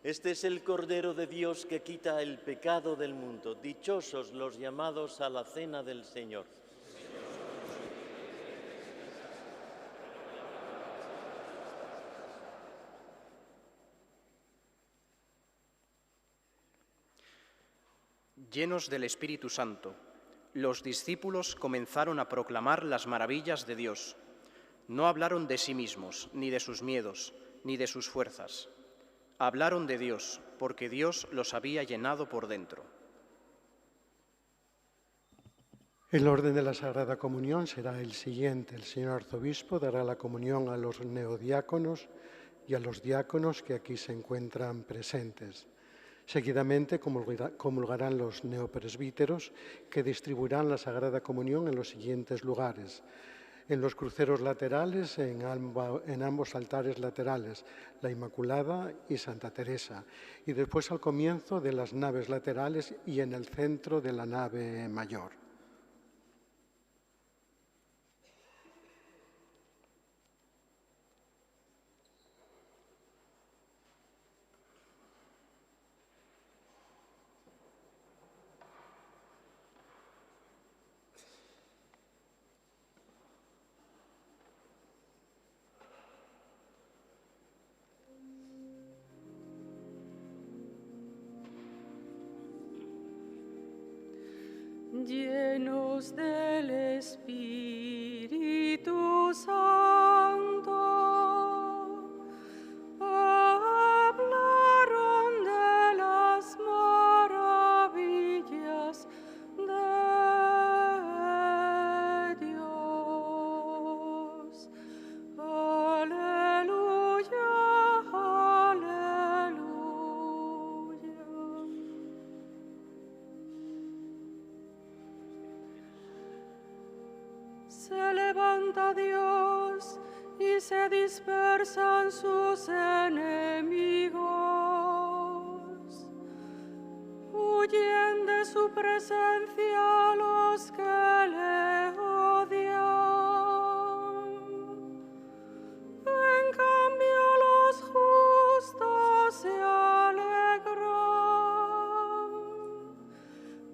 Este es el Cordero de Dios que quita el pecado del mundo. Dichosos los llamados a la cena del Señor. Llenos del Espíritu Santo, los discípulos comenzaron a proclamar las maravillas de Dios. No hablaron de sí mismos, ni de sus miedos, ni de sus fuerzas. Hablaron de Dios, porque Dios los había llenado por dentro. El orden de la Sagrada Comunión será el siguiente. El señor arzobispo dará la comunión a los neodiáconos y a los diáconos que aquí se encuentran presentes. Seguidamente comulgarán los neopresbíteros, que distribuirán la Sagrada Comunión en los siguientes lugares: en los cruceros laterales, en ambos altares laterales, la Inmaculada y Santa Teresa, y después al comienzo de las naves laterales y en el centro de la nave mayor. Llenos del Espíritu Santo, hablaron de las maravillas de Dios. Aleluya, aleluya. Se levanta Dios y se dispersan sus enemigos. Huyen de su presencia los que le odian. En cambio los justos se alegran.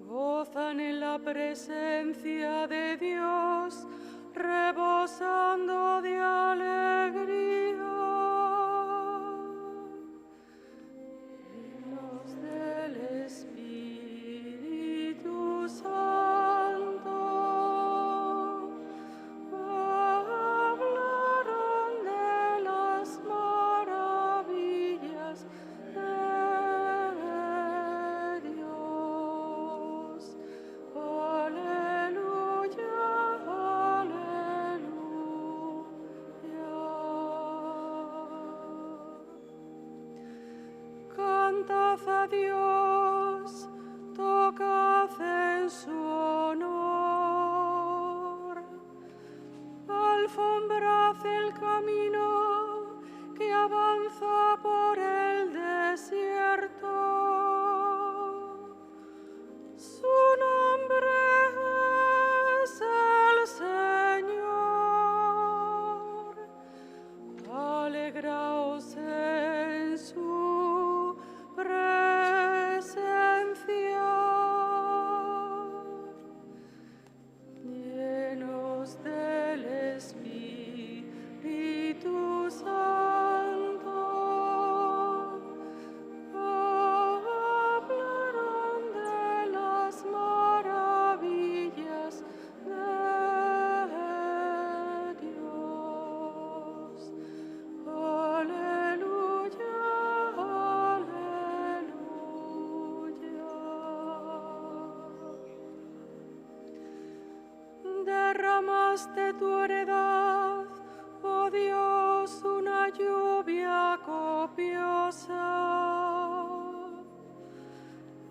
Gozan en la presencia de Dios, rebosando de alegría. Llenos del Espíritu Santo, hablaron de las maravillas de Dios. Aleluya. cantad a Dios, tocad en su honor. Alfombrad el camino que avanza por el desierto. Su nombre es el Señor. Alegraos en su presencia. Llenos del Espíritu Santo, hablarán de las maravillas de Dios. Aleluya, aleluya. Derramaste tu heredad, oh Dios, una lluvia copiosa.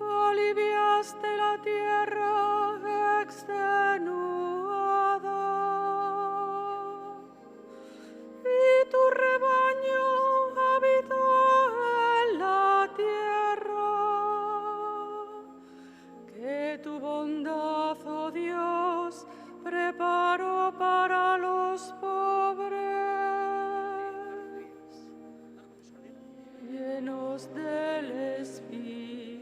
Aliviaste la tierra extenuada y tu rebaño habitó en la tierra. Que tu bondad, oh Dios, preparó para los pobres. Llenos del Espíritu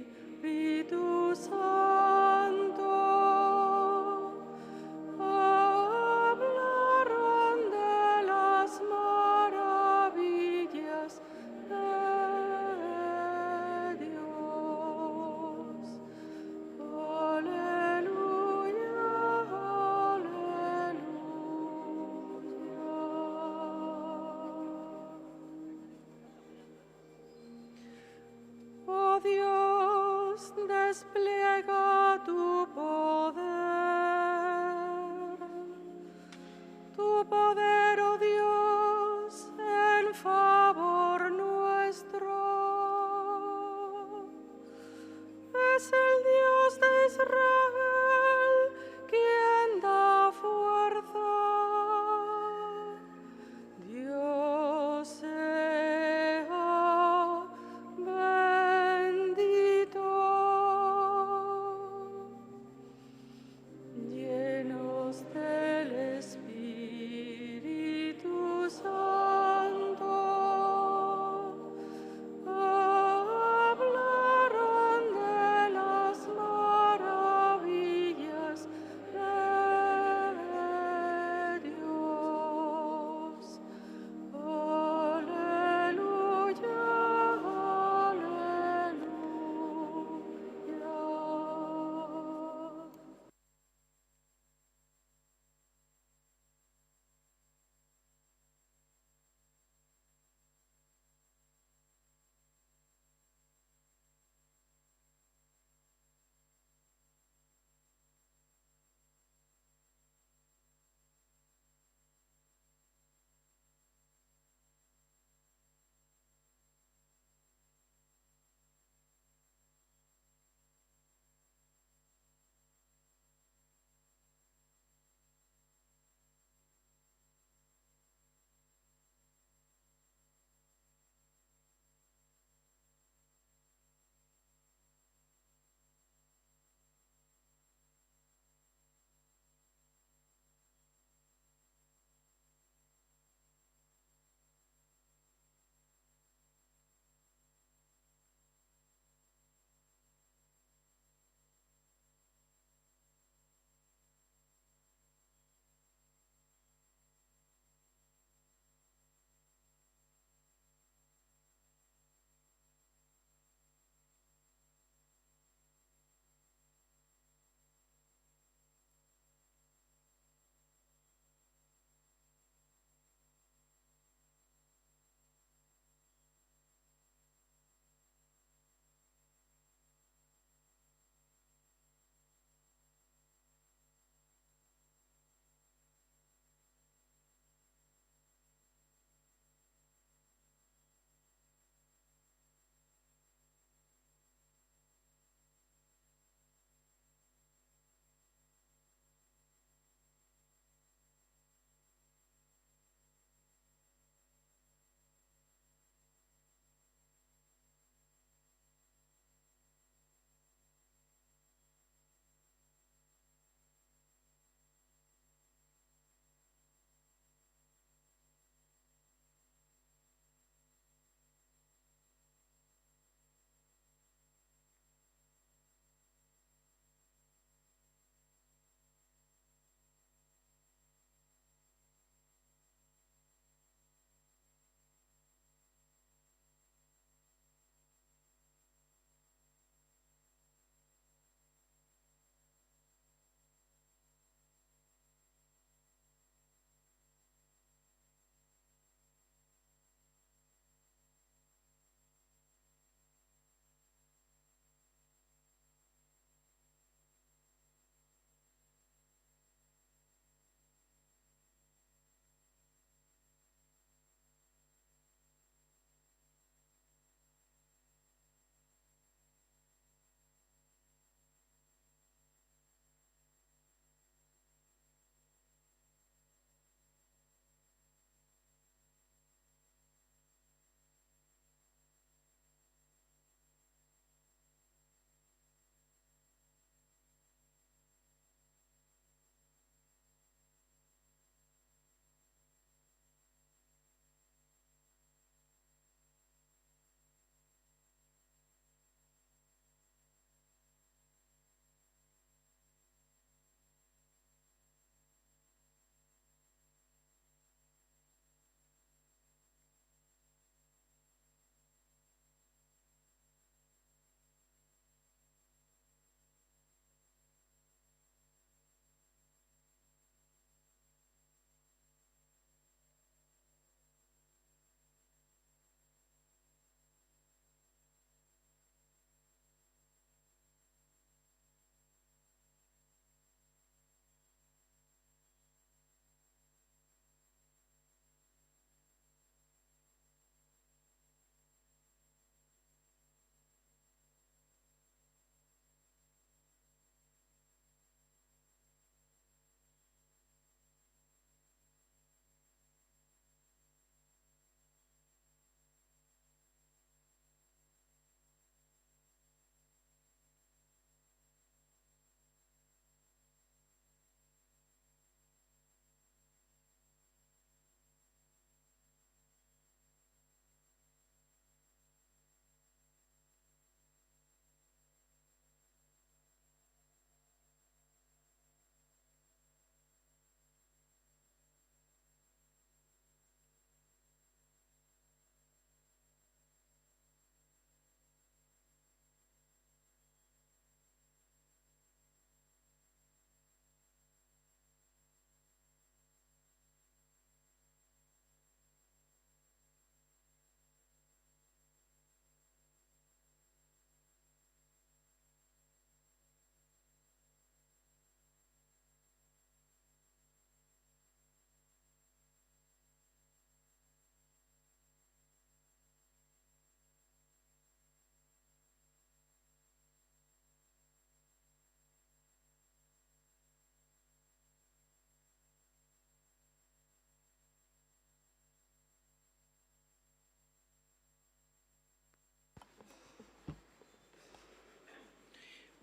Santo, hablarán de las maravillas de Dios. Aleluya, aleluya. Oh Dios, despliega tu poder, oh Dios, en favor nuestro. Es el Dios de Israel quien da fuerza. Dios sea bendito. Llenos del Espíritu Santo, hablarán de las maravillas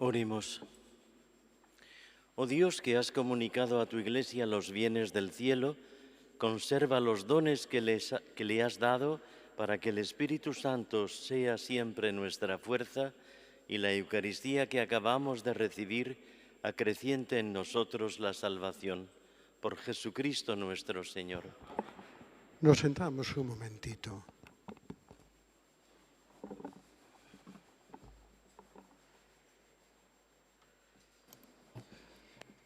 Oremos. Oh Dios, que has comunicado a tu Iglesia los bienes del cielo, conserva los dones que le has dado para que el Espíritu Santo sea siempre nuestra fuerza y la Eucaristía que acabamos de recibir acreciente en nosotros la salvación. Por Jesucristo nuestro Señor. Nos sentamos un momentito.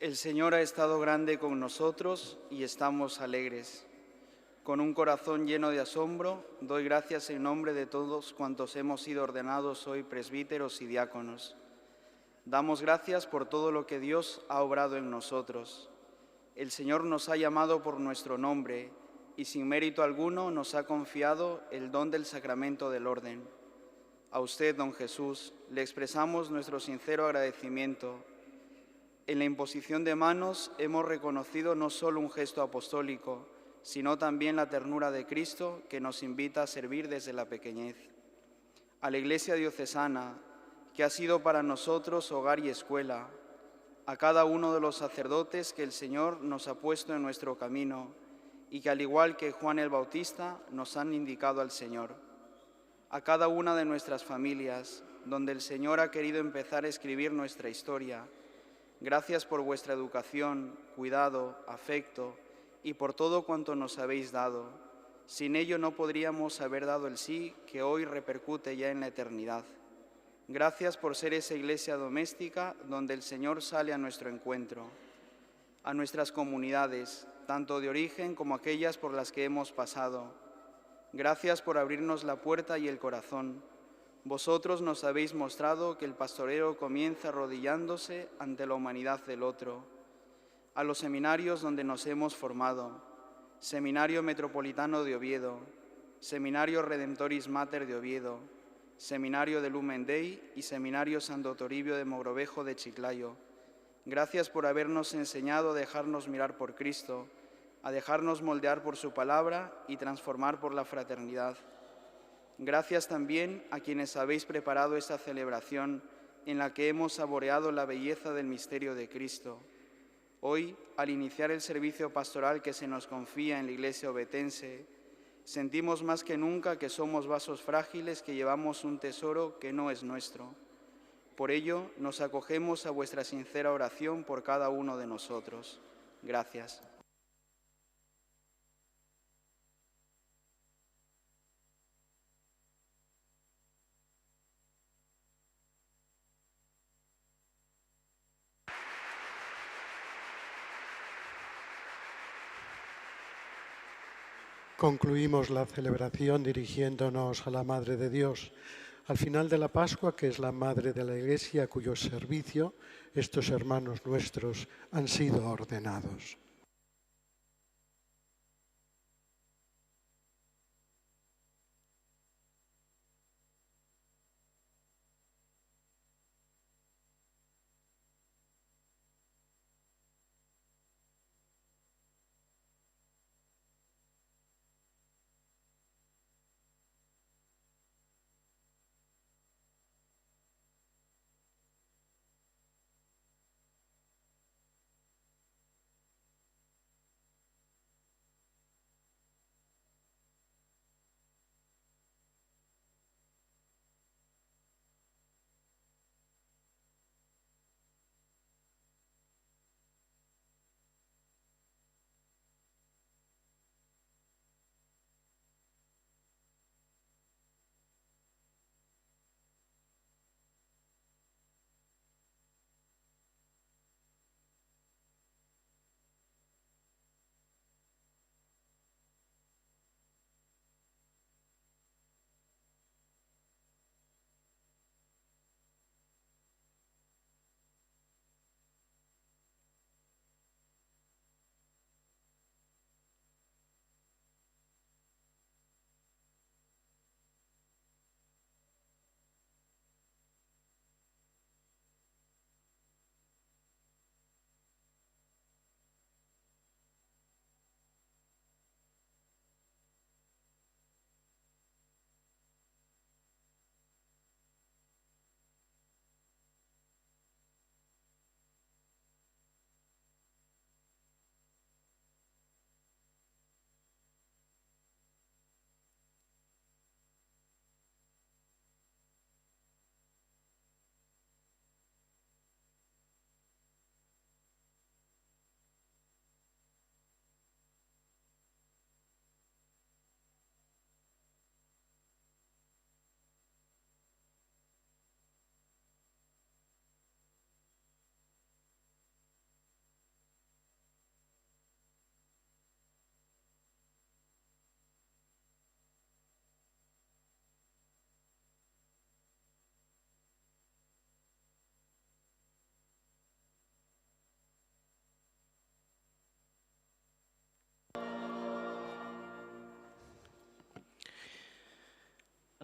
El Señor ha estado grande con nosotros y estamos alegres. Con un corazón lleno de asombro, doy gracias en nombre de todos cuantos hemos sido ordenados hoy presbíteros y diáconos. Damos gracias por todo lo que Dios ha obrado en nosotros. El Señor nos ha llamado por nuestro nombre y sin mérito alguno nos ha confiado el don del sacramento del orden. A usted, don Jesús, le expresamos nuestro sincero agradecimiento. En la imposición de manos hemos reconocido no solo un gesto apostólico, sino también la ternura de Cristo que nos invita a servir desde la pequeñez. A la Iglesia diocesana, que ha sido para nosotros hogar y escuela, a cada uno de los sacerdotes que el Señor nos ha puesto en nuestro camino y que al igual que Juan el Bautista nos han indicado al Señor, a cada una de nuestras familias, donde el Señor ha querido empezar a escribir nuestra historia. Gracias por vuestra educación, cuidado, afecto y por todo cuanto nos habéis dado. Sin ello no podríamos haber dado el sí que hoy repercute ya en la eternidad. Gracias por ser esa iglesia doméstica donde el Señor sale a nuestro encuentro. A nuestras comunidades, tanto de origen como aquellas por las que hemos pasado. Gracias por abrirnos la puerta y el corazón. Vosotros nos habéis mostrado que el pastoreo comienza arrodillándose ante la humanidad del otro. A los seminarios donde nos hemos formado, Seminario Metropolitano de Oviedo, Seminario Redemptoris Mater de Oviedo, Seminario de Lumen Dei y Seminario Santo Toribio de Mogrovejo de Chiclayo. Gracias por habernos enseñado a dejarnos mirar por Cristo, a dejarnos moldear por su palabra y transformar por la fraternidad. Gracias también a quienes habéis preparado esta celebración en la que hemos saboreado la belleza del misterio de Cristo. Hoy, al iniciar el servicio pastoral que se nos confía en la Iglesia ovetense, sentimos más que nunca que somos vasos frágiles que llevamos un tesoro que no es nuestro. Por ello, nos acogemos a vuestra sincera oración por cada uno de nosotros. Gracias. Concluimos la celebración dirigiéndonos a la Madre de Dios. Al final de la Pascua, que es la Madre de la Iglesia, a cuyo servicio estos hermanos nuestros han sido ordenados.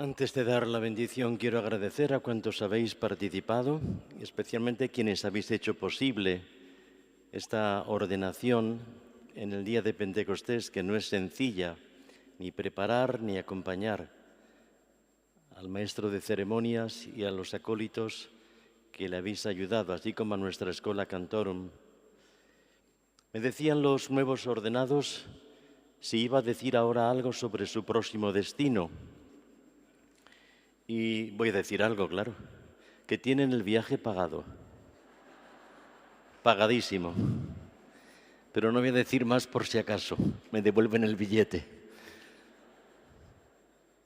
Antes de dar la bendición, quiero agradecer a cuantos habéis participado, especialmente quienes habéis hecho posible esta ordenación en el día de Pentecostés, que no es sencilla ni preparar ni acompañar, al maestro de ceremonias y a los acólitos que le habéis ayudado, así como a nuestra Schola Cantorum. Me decían los nuevos ordenados si iba a decir ahora algo sobre su próximo destino. Y voy a decir algo, claro, que tienen el viaje pagado, pagadísimo. Pero no voy a decir más por si acaso, me devuelven el billete.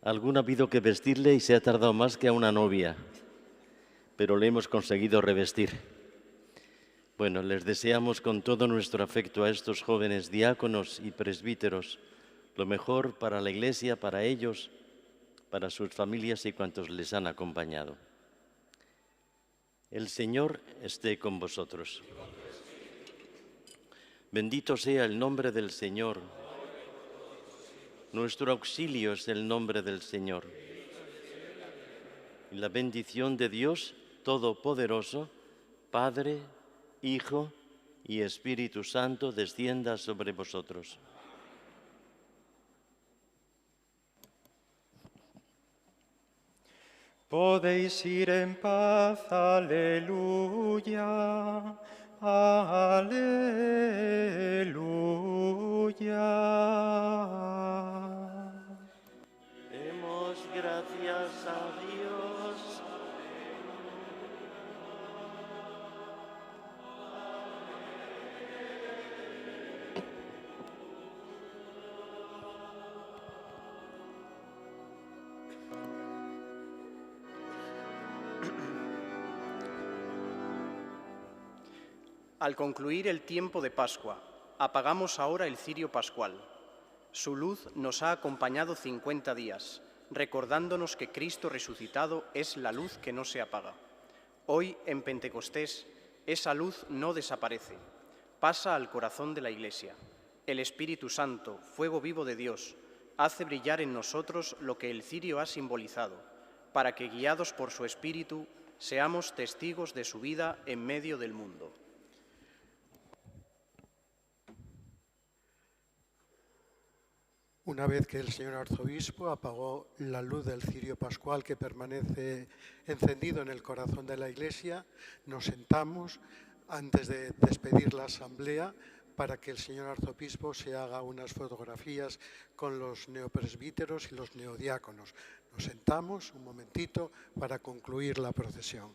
Alguno ha habido que vestirle y se ha tardado más que a una novia, pero le hemos conseguido revestir. Bueno, les deseamos con todo nuestro afecto a estos jóvenes diáconos y presbíteros lo mejor para la Iglesia, para ellos, para sus familias y cuantos les han acompañado. El Señor esté con vosotros. Bendito sea el nombre del Señor. Nuestro auxilio es el nombre del Señor. Y la bendición de Dios Todopoderoso, Padre, Hijo y Espíritu Santo, descienda sobre vosotros. Podéis ir en paz, aleluya, aleluya. Demos gracias a Dios. Al concluir el tiempo de Pascua, apagamos ahora el cirio pascual. Su luz nos ha acompañado 50 días, recordándonos que Cristo resucitado es la luz que no se apaga. Hoy, en Pentecostés, esa luz no desaparece, pasa al corazón de la Iglesia. El Espíritu Santo, fuego vivo de Dios, hace brillar en nosotros lo que el cirio ha simbolizado, para que, guiados por su Espíritu, seamos testigos de su vida en medio del mundo. Una vez que el señor arzobispo apagó la luz del cirio pascual que permanece encendido en el corazón de la Iglesia, nos sentamos antes de despedir la asamblea para que el señor arzobispo se haga unas fotografías con los neopresbíteros y los neodiáconos. Nos sentamos un momentito para concluir la procesión.